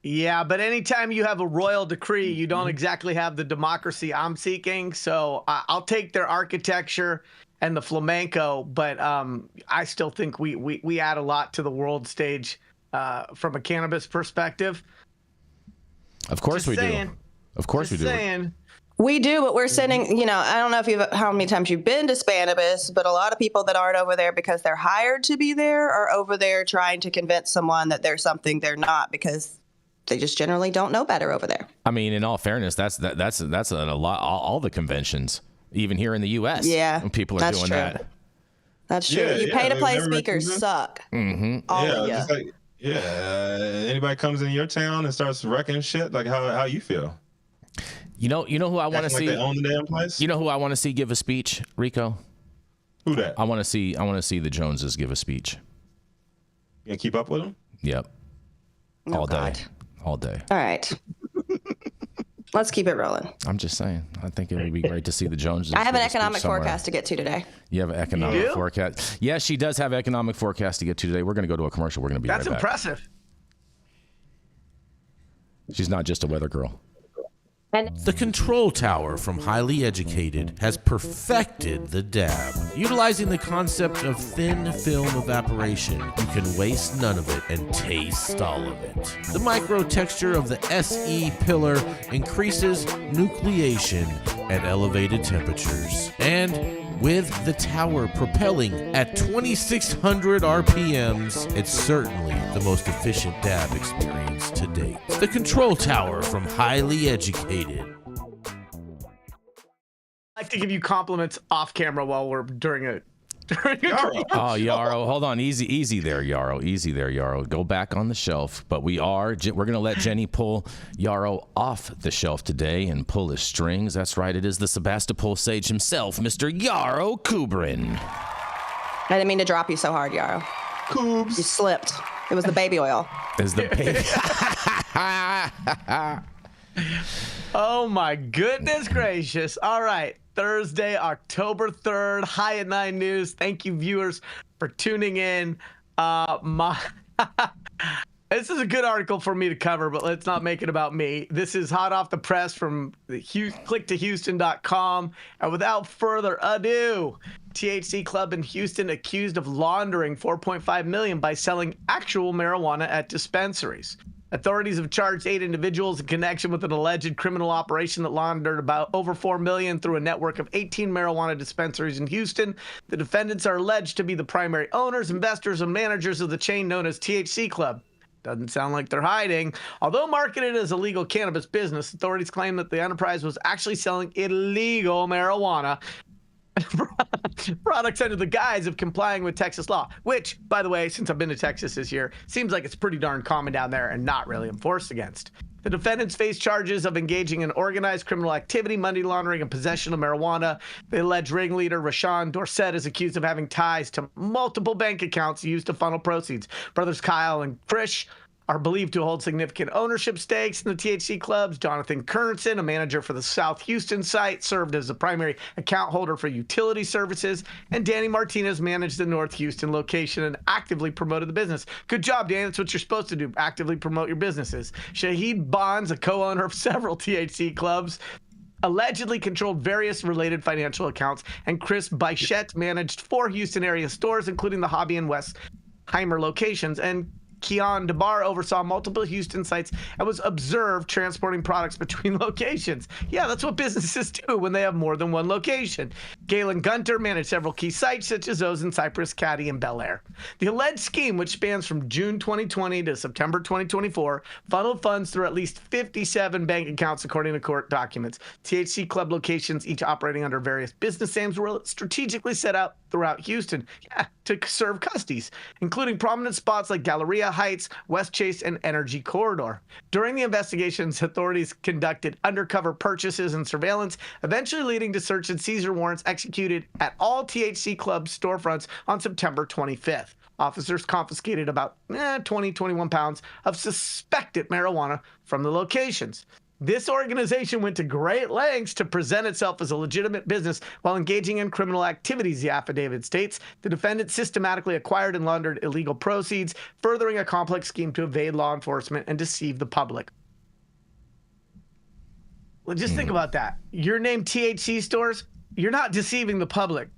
Yeah, but anytime you have a royal decree, you don't exactly have the democracy I'm seeking. So I'll take their architecture and the flamenco, but I still think we add a lot to the world stage from a cannabis perspective. Of course we do. Of course we do. We do, but we're sending, I don't know how many times you've been to Spanibus, but a lot of people that aren't over there because they're hired to be there are over there trying to convince someone that they're something they're not because they just generally don't know better over there. I mean, in all fairness, that's a lot. All the conventions, even here in the U.S. Yeah, people are doing that. That's true. You pay to play speakers suck. All of you. Anybody comes in your town and starts wrecking shit, like how you feel? You know who I want to see. They own the damn place. You know who I want to see give a speech, Rico? Who that? I want to see the Joneses give a speech. You gonna keep up with them? Yep. All day. All right. Let's keep it rolling. I'm just saying. I think it would be great to see the Joneses. I have an economic forecast to get to today. You have an economic forecast? Yeah, she does have an economic forecast to get to today. We're going to go to a commercial. We're going to be right back. That's impressive. She's not just a weather girl. The Control Tower from Highly Educated has perfected the dab. Utilizing the concept of thin film evaporation, you can waste none of it and taste all of it. The micro texture of the SE pillar increases nucleation at elevated temperatures. And with the tower propelling at 2,600 RPMs, it's certainly the most efficient dab experience to date. The Control Tower from Highly Educated. I like to give you compliments off camera while we're during a Oh, Yarrow, hold on, easy there, Yarrow, easy there, Yarrow. Go back on the shelf. But we're gonna let Jenny pull Yarrow off the shelf today and pull his strings. That's right, it is the Sebastopol sage himself, Mr. Yarrow Kubrin. I didn't mean to drop you so hard, Yarrow. Coobs. You slipped. It was the baby oil. Is the baby? Oh my goodness gracious! All right. Thursday, October 3rd, High at 9 News. Thank you, viewers, for tuning in. This is a good article for me to cover, but let's not make it about me. This is hot off the press from clicktohouston.com. And without further ado, THC Club in Houston accused of laundering $4.5 million by selling actual marijuana at dispensaries. Authorities have charged 8 individuals in connection with an alleged criminal operation that laundered about over $4 million through a network of 18 marijuana dispensaries in Houston. The defendants are alleged to be the primary owners, investors, and managers of the chain known as THC Club. Doesn't sound like they're hiding. Although marketed as a legal cannabis business, authorities claim that the enterprise was actually selling illegal marijuana products under the guise of complying with Texas law, which, by the way, since I've been to Texas this year, seems like it's pretty darn common down there and not really enforced against. The defendants face charges of engaging in organized criminal activity, money laundering, and possession of marijuana. The alleged ringleader, Rashawn Dorset, is accused of having ties to multiple bank accounts used to funnel proceeds. Brothers Kyle and Frisch are believed to hold significant ownership stakes in the THC clubs. Jonathan Kernson, a manager for the South Houston site, served as the primary account holder for utility services, and Danny Martinez managed the North Houston location and actively promoted the business. Good job, Dan. That's what you're supposed to do, actively promote your businesses. Shahid Bonds, a co-owner of several THC clubs, allegedly controlled various related financial accounts, and Chris Bichette managed 4 Houston area stores, including the Hobby and Westheimer locations, and Keon DeBar oversaw multiple Houston sites and was observed transporting products between locations. Yeah, that's what businesses do when they have more than one location. Galen Gunter managed several key sites such as those in Cypress, Caddy, and Bel Air. The alleged scheme, which spans from June 2020 to September 2024, funneled funds through at least 57 bank accounts according to court documents. THC Club locations, each operating under various business names, were strategically set out throughout Houston to serve custies, including prominent spots like Galleria, Columbia Heights, West Chase, and Energy Corridor. During the investigations, authorities conducted undercover purchases and surveillance, eventually leading to search and seizure warrants executed at all THC Club storefronts on September 25th. Officers confiscated about 21 pounds of suspected marijuana from the locations. This organization went to great lengths to present itself as a legitimate business while engaging in criminal activities, the affidavit states. The defendant systematically acquired and laundered illegal proceeds, furthering a complex scheme to evade law enforcement and deceive the public. Well, just think about that. You're named THC stores. You're not deceiving the public.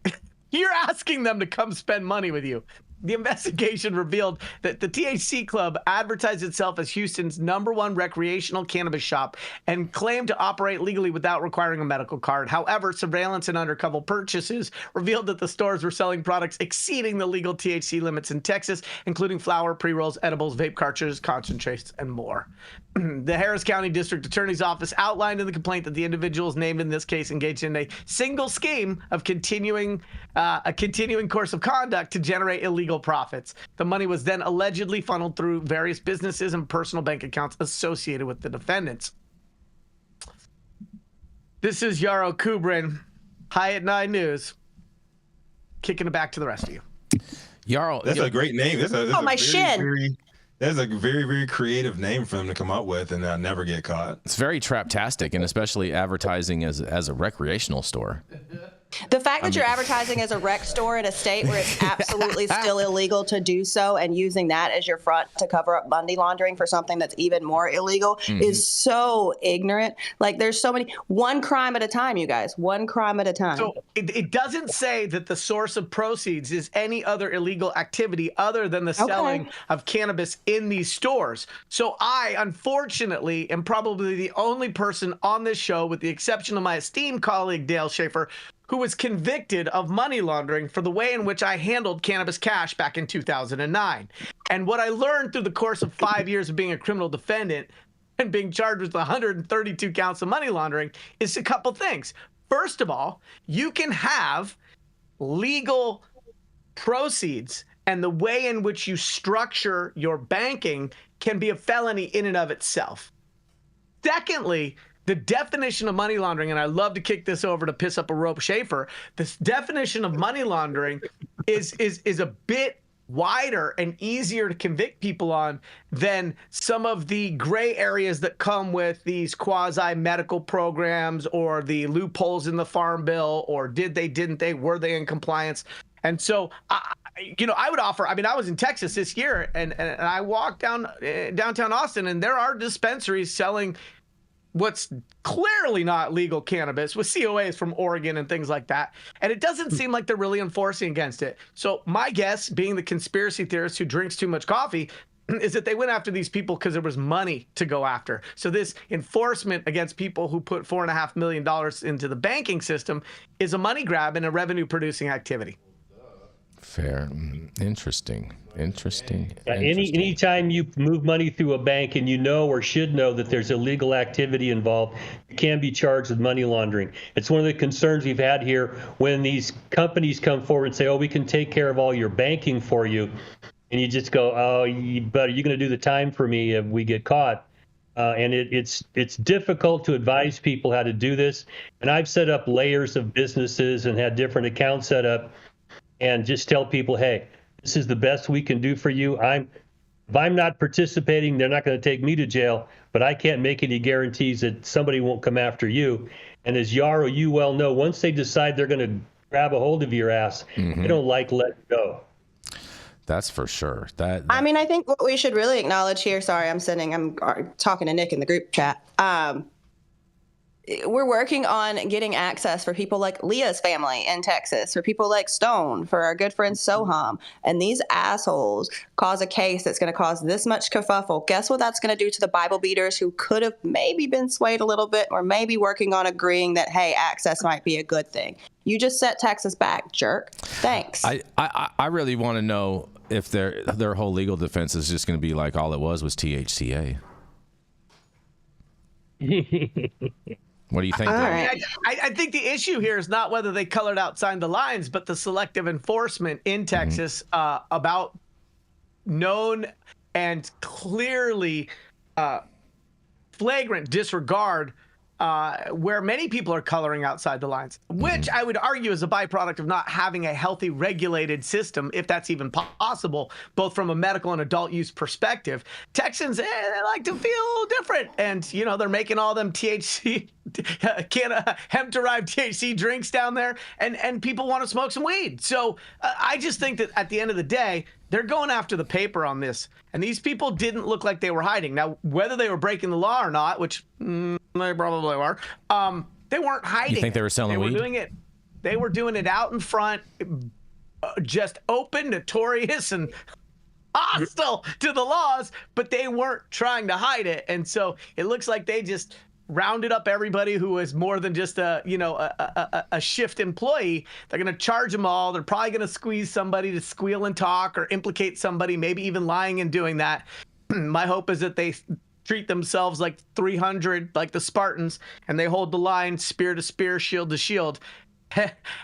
You're asking them to come spend money with you. The investigation revealed that the THC Club advertised itself as Houston's #1 recreational cannabis shop and claimed to operate legally without requiring a medical card. However, surveillance and undercover purchases revealed that the stores were selling products exceeding the legal THC limits in Texas, including flower, pre-rolls, edibles, vape cartridges, concentrates, and more. The Harris County District Attorney's Office outlined in the complaint that the individuals named in this case engaged in a single scheme of continuing course of conduct to generate illegal profits. The money was then allegedly funneled through various businesses and personal bank accounts associated with the defendants. This is Yarrow Kubrin, High at 9 News, kicking it back to the rest of you. Yarrow, that's a great name. That's my shin. That's a very, very creative name for them to come up with and never get caught. It's very traptastic, and especially advertising as a recreational store. The fact that you're advertising as a rec store in a state where it's absolutely still illegal to do so, and using that as your front to cover up money laundering for something that's even more illegal is so ignorant. Like, there's so many, one crime at a time, you guys, one crime at a time. So it doesn't say that the source of proceeds is any other illegal activity other than the selling of cannabis in these stores. So I, unfortunately, am probably the only person on this show, with the exception of my esteemed colleague, Dale Schafer, who was convicted of money laundering for the way in which I handled cannabis cash back in 2009. And what I learned through the course of 5 years of being a criminal defendant and being charged with 132 counts of money laundering is a couple things. First of all, you can have legal proceeds, and the way in which you structure your banking can be a felony in and of itself. Secondly, the definition of money laundering, and I love to kick this over to piss up a rope Schafer, this definition of money laundering is a bit wider and easier to convict people on than some of the gray areas that come with these quasi-medical programs, or the loopholes in the Farm Bill, or did they, didn't they, were they in compliance? And so, I would offer, I was in Texas this year, and I walked down downtown Austin, and there are dispensaries selling what's clearly not legal cannabis with COAs from Oregon and things like that. And it doesn't seem like they're really enforcing against it. So my guess, being the conspiracy theorist who drinks too much coffee, is that they went after these people because there was money to go after. So this enforcement against people who put $4.5 million into the banking system is a money grab and a revenue producing activity. Fair. Interesting. Anytime you move money through a bank and you know or should know that there's illegal activity involved, you can be charged with money laundering. It's one of the concerns we've had here when these companies come forward and say, oh, we can take care of all your banking for you. And you just go, oh, but are you going to do the time for me if we get caught? And it's difficult to advise people how to do this. And I've set up layers of businesses and had different accounts set up, and just tell people, hey, this is the best we can do for you. If I'm not participating, they're not going to take me to jail, but I can't make any guarantees that somebody won't come after you. And as Yarrow, you well know, once they decide they're going to grab a hold of your ass, they don't let go. That's for sure. I think what we should really acknowledge here, I'm talking to Nick in the group chat. We're working on getting access for people like Leah's family in Texas, for people like Stone, for our good friend Soham. And these assholes cause a case that's going to cause this much kerfuffle. Guess what that's going to do to the Bible beaters who could have maybe been swayed a little bit, or maybe working on agreeing that, hey, access might be a good thing. You just set Texas back, jerk. Thanks. I really want to know if their whole legal defense is just going to be like all it was THCA. What do you think? I think the issue here is not whether they colored outside the lines, but the selective enforcement in Texas about known and clearly flagrant disregard where many people are coloring outside the lines, which I would argue is a byproduct of not having a healthy regulated system, if that's even possible, both from a medical and adult use perspective. Texans, they like to feel different. And, you know, they're making all them THC, hemp-derived THC drinks down there, and people want to smoke some weed. So I just think that at the end of the day, they're going after the paper on this. And these people didn't look like they were hiding. Now, whether they were breaking the law or not, which they probably were, they weren't hiding. You think they were selling weed? They were doing it out in front, just open, notorious, and hostile to the laws, but they weren't trying to hide it. And so it looks like they just rounded up everybody who was more than just a shift employee. They're going to charge them all. They're probably going to squeeze somebody to squeal and talk or implicate somebody, maybe even lying and doing that. My hope is that they treat themselves like 300, like the Spartans, and they hold the line, spear to spear, shield to shield,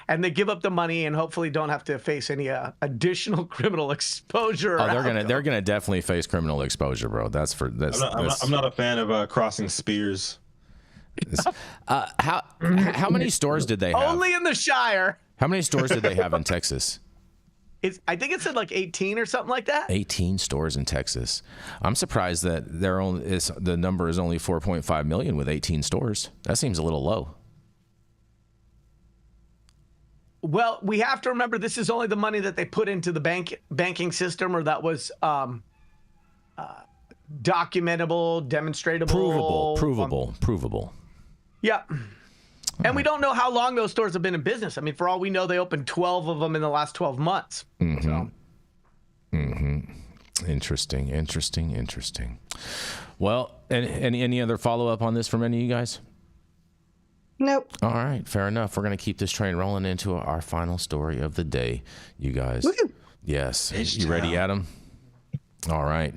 and they give up the money and hopefully don't have to face any additional criminal exposure. Oh, they're gonna definitely face criminal exposure, bro. I'm not a fan of crossing spears. How many stores did they have? Only in the Shire. How many stores did they have in Texas? I think it said like 18 or something like that. 18 stores in Texas. I'm surprised that the number is only 4.5 million with 18 stores. That seems a little low. Well, we have to remember this is only the money that they put into the banking system, or that was documentable, demonstratable, provable. Yeah. And we don't know how long those stores have been in business. I mean, for all we know, they opened 12 of them in the last 12 months. Interesting. Well, any other follow-up on this from any of you guys? Nope. All right, fair enough. We're going to keep this train rolling into our final story of the day, you guys. Woo-hoo. Yes. You ready, Adam? All right.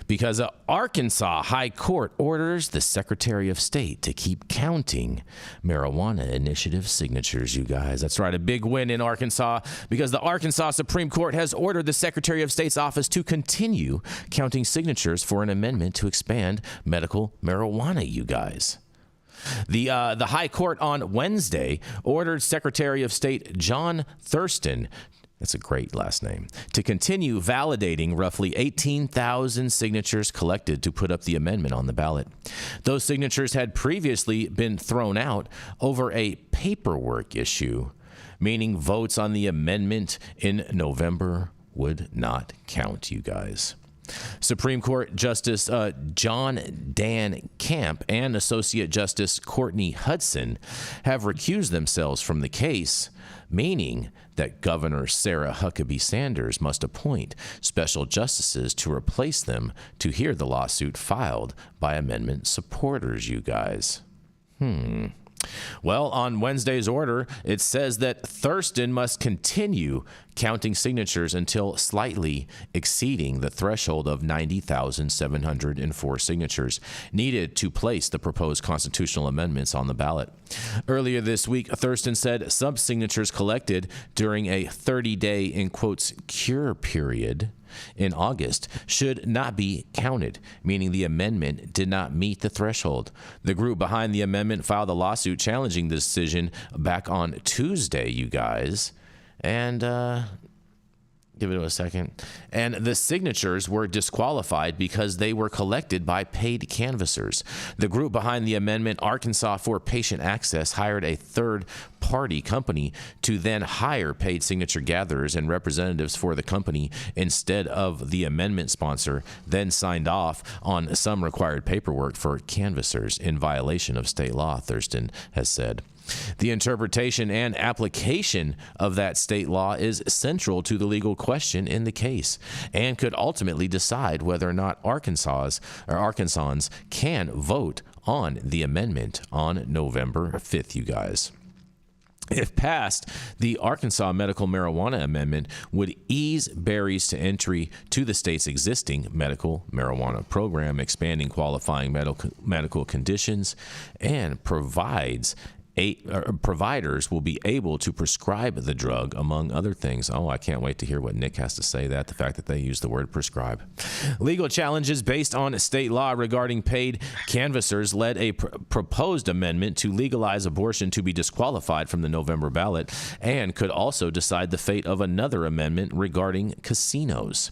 Because Arkansas High Court orders the Secretary of State to keep counting marijuana initiative signatures, you guys. That's right. A big win in Arkansas because the Arkansas Supreme Court has ordered the Secretary of State's office to continue counting signatures for an amendment to expand medical marijuana, you guys. The High Court on Wednesday ordered Secretary of State John Thurston, that's a great last name, to continue validating roughly 18,000 signatures collected to put up the amendment on the ballot. Those signatures had previously been thrown out over a paperwork issue, meaning votes on the amendment in November would not count, you guys. Supreme Court Justice John Dan Camp and Associate Justice Courtney Hudson have recused themselves from the case, meaning that Governor Sarah Huckabee Sanders must appoint special justices to replace them to hear the lawsuit filed by amendment supporters, you guys. Well, on Wednesday's order, it says that Thurston must continue counting signatures until slightly exceeding the threshold of 90,704 signatures needed to place the proposed constitutional amendments on the ballot. Earlier this week, Thurston said some signatures collected during a 30-day, in quotes, cure period in August should not be counted, meaning the amendment did not meet the threshold. The group behind the amendment filed a lawsuit challenging the decision back on Tuesday, you guys. And give it a second. And the signatures were disqualified because they were collected by paid canvassers. The group behind the amendment, Arkansas for Patient Access, hired a third-party company to then hire paid signature gatherers and representatives for the company instead of the amendment sponsor, then signed off on some required paperwork for canvassers in violation of state law, Thurston has said. The interpretation and application of that state law is central to the legal question in the case and could ultimately decide whether or not Arkansans can vote on the amendment on November 5th, you guys. If passed, the Arkansas Medical Marijuana Amendment would ease barriers to entry to the state's existing medical marijuana program, expanding qualifying medical conditions, and provides providers will be able to prescribe the drug, among other things. Oh, I can't wait to hear what Nick has to say the fact that they use the word prescribe. Legal challenges based on state law regarding paid canvassers led a proposed amendment to legalize abortion to be disqualified from the November ballot, and could also decide the fate of another amendment regarding casinos.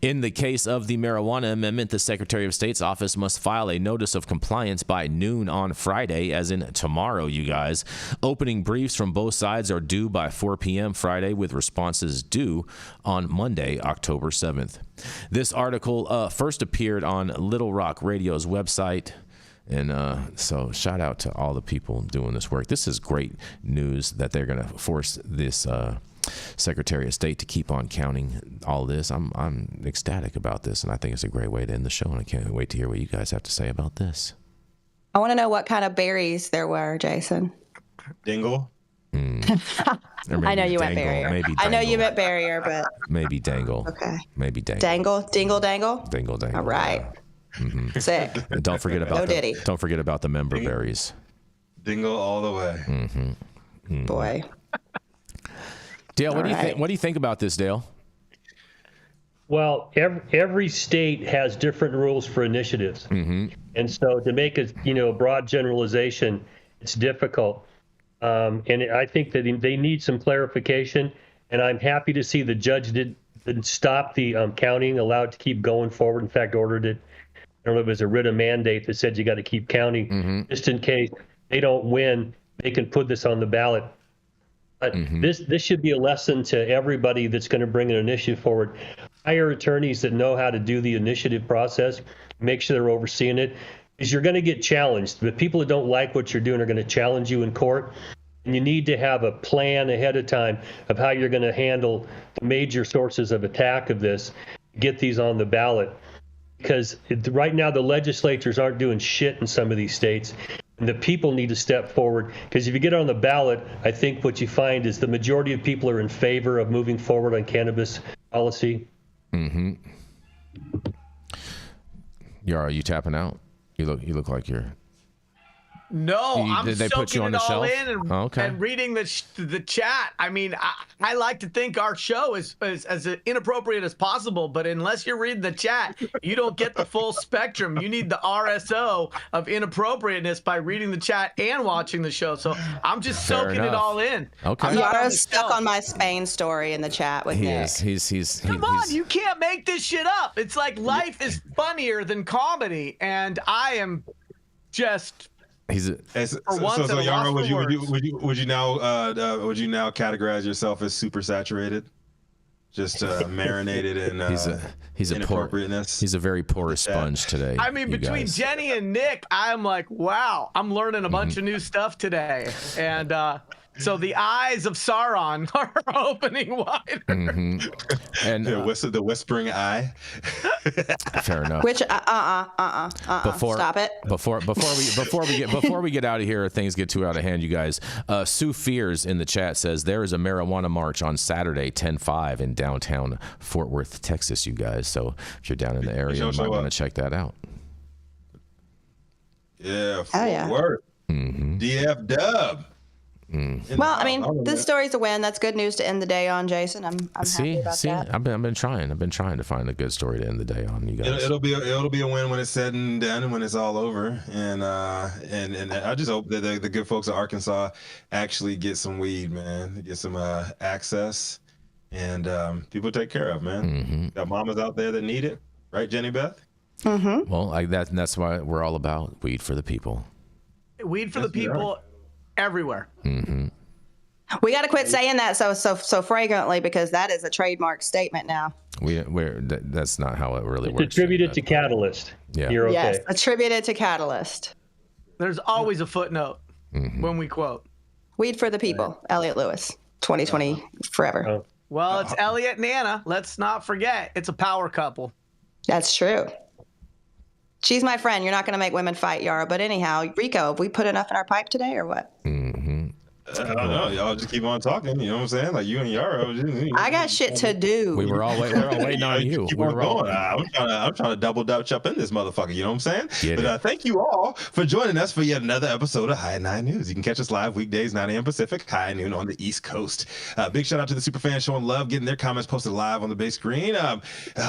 In the case of the marijuana amendment, the Secretary of State's office must file a notice of compliance by noon on Friday, as in tomorrow, you guys. Opening briefs from both sides are due by 4 p.m. Friday, with responses due on Monday, October 7th. This article first appeared on Little Rock Radio's website. And so shout out to all the people doing this work. This is great news that they're going to force this Secretary of State to keep on counting all this. I'm ecstatic about this, and I think it's a great way to end the show, and I can't wait to hear what you guys have to say about this. I want to know what kind of berries there were, Jason. Dingle. I know you went barrier. Maybe I know you meant barrier, but maybe dangle. Okay. Maybe dangle. Dingle, dangle. Dingle. All right. Mm-hmm. Sick. And don't forget about don't forget about the member berries. Dingle all the way. Mm-hmm. Mm-hmm. Boy. Dale, what do you think about this, Dale? Well, every state has different rules for initiatives. Mm-hmm. And so to make a broad generalization, it's difficult. And I think that they need some clarification. And I'm happy to see the judge didn't stop the counting, allowed to keep going forward. In fact, ordered it. I don't know if it was a writ of mandate that said you got to keep counting, just in case they don't win. They can put this on the ballot. But this should be a lesson to everybody that's going to bring an initiative forward. Hire attorneys that know how to do the initiative process. Make sure they're overseeing it, because you're going to get challenged. The people that don't like what you're doing are going to challenge you in court. And you need to have a plan ahead of time of how you're going to handle the major sources of attack of this, get these on the ballot. Because right now the legislatures aren't doing shit in some of these states. And the people need to step forward, because if you get on the ballot, I think what you find is the majority of people are in favor of moving forward on cannabis policy. Mm-hmm. Yarrow, you tapping out? You look like you're... No, I'm did they put you soaking on it the all shelf? in and reading the chat. I mean, I like to think our show is as inappropriate as possible, but unless you're reading the chat, you don't get the full spectrum. You need the RSO of inappropriateness by reading the chat and watching the show. So I'm just soaking it all in. Okay. Yarrow's stuck on my Spain story in the chat with Nick. Come on, you can't make this shit up. It's like life is funnier than comedy, and I am just... So Yarrow, would you now categorize yourself as super saturated, just marinated in he's inappropriateness? He's a very porous sponge today. I mean, between Jenny and Nick, I'm like, wow, I'm learning a bunch of new stuff today, and so the eyes of Sauron are opening wider. And the whispering eye. Fair enough. Which stop it. Before we get out of here, things get too out of hand, you guys. Sue Fears in the chat says there is a marijuana march on Saturday, 10/5 in downtown Fort Worth, Texas. You guys, so if you're down in the area, you might want to check that out. Yeah, Fort Worth. DF Dub. Well, I mean, this story's a win. That's good news to end the day on, Jason. I'm happy about that. I've been trying to find a good story to end the day on, you guys. It'll be a win when it's said and done, and when it's all over. And I just hope that the good folks of Arkansas actually get some weed, man. Get some access, and people take care of, man. Got mamas out there that need it, right, Jenny Beth? Well, that's why we're all about weed for the people. Weed for the people. Everywhere. We got to quit saying that so fragrantly, because that is a trademark statement now. That's not how it really works. It's attributed to Catalyst. Yeah. You're okay. Yes, attributed to Catalyst. There's always a footnote when we quote. Weed for the people. Elliot Lewis. 2020 forever. Well, it's Elliot and Anna. Let's not forget, it's a power couple. That's true. She's my friend. You're not going to make women fight, Yarrow. But anyhow, Rico, have we put enough in our pipe today or what? I don't know. Y'all just keep on talking. You know what I'm saying? Like you and Yarrow. I got shit to do. We were all waiting on you. Keep We on were all. going. I'm trying to double dutch up in this motherfucker. You know what I'm saying? Get But it. thank you all for joining us for yet another episode of High at 9 News. You can catch us live weekdays 9 a.m. Pacific, high at noon on the East Coast. Big shout out to the super fans showing love, getting their comments posted live on the big screen.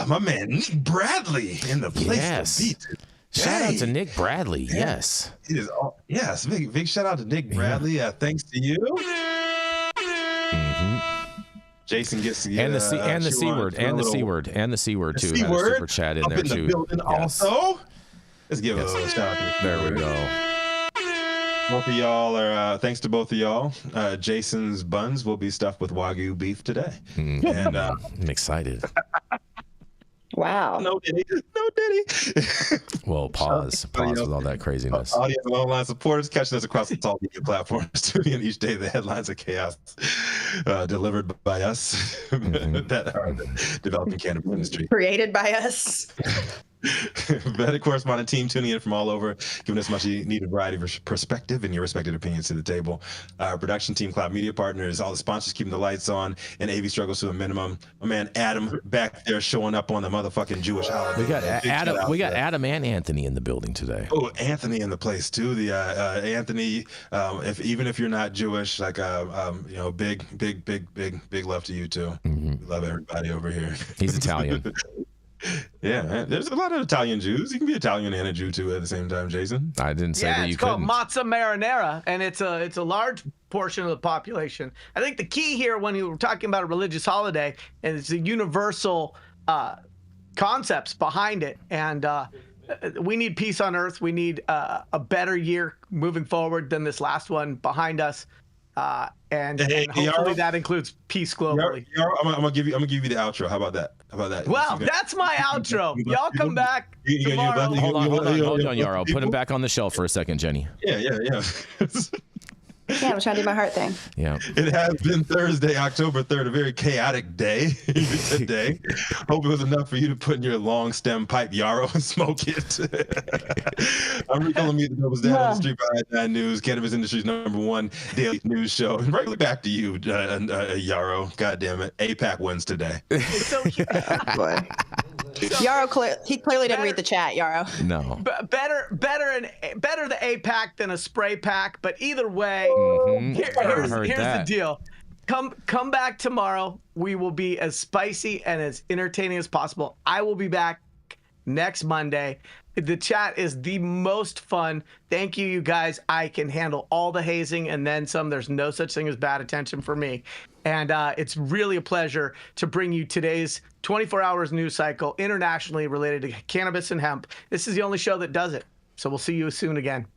My man Nick Bradley in the place to be. Shout out to Nick Bradley. Yes. It is all, yes, big shout out to Nick Bradley. Thanks to you. Jason gets to and the C word and the C word too. Had a super chat in there in the too. Building Yes. Also, let's give a little shout out. There we go. Both of y'all are. Thanks to both of y'all. Jason's buns will be stuffed with Wagyu beef today, and I'm excited. Wow. No Diddy. Well, pause with all that craziness. Audience and online supporters catching us across the all media platforms, tuning in each day. The headlines of chaos delivered by us that are the developing cannabis industry. Created by us. Better correspondent team tuning in from all over, giving us much needed variety of perspective and your respective opinions to the table. Our production team, Cloud Media Partners, all the sponsors keeping the lights on, and AV struggles to a minimum. My man Adam back there showing up on the motherfucking Jewish holiday. We got Adam. We got Adam and Anthony in the building today. Oh, Anthony in the place too. The Anthony, even if you're not Jewish, like big love to you too. We love everybody over here. He's Italian. Yeah, there's a lot of Italian Jews. You can be Italian and a Jew too at the same time, Jason. I didn't say that you couldn't. couldn't. It's called matzah marinara, and it's a large portion of the population. I think the key here, when you were talking about a religious holiday, and it's the universal concepts behind it, and we need peace on earth. We need a better year moving forward than this last one behind us. And hopefully that includes peace globally. I'm gonna give you the outro. How about that? Well, that's my outro. Y'all come back tomorrow. Hold on, Yarrow. Put him back on the shelf for a second, Jenny. Yeah. Yeah, I'm trying to do my heart thing. Yeah. It has been Thursday, October 3rd, a very chaotic day today. Hope it was enough for you to put in your long stem pipe Yarrow and smoke it. I'm Rico Lamitte, the Doubles Down on the Street by 9 News, cannabis industry's #1 daily news show. And right back to you, Yarrow. God damn it. APAC wins today. Boy. Yarrow, he clearly didn't read the chat, Yarrow. No. Better the APAC than a spray pack, but either way, here's the deal. Come back tomorrow. We will be as spicy and as entertaining as possible. I will be back next Monday. The chat is the most fun. Thank you, you guys. I can handle all the hazing and then some. There's no such thing as bad attention for me. And it's really a pleasure to bring you today's 24 hours news cycle internationally related to cannabis and hemp. This is the only show that does it. So we'll see you soon again.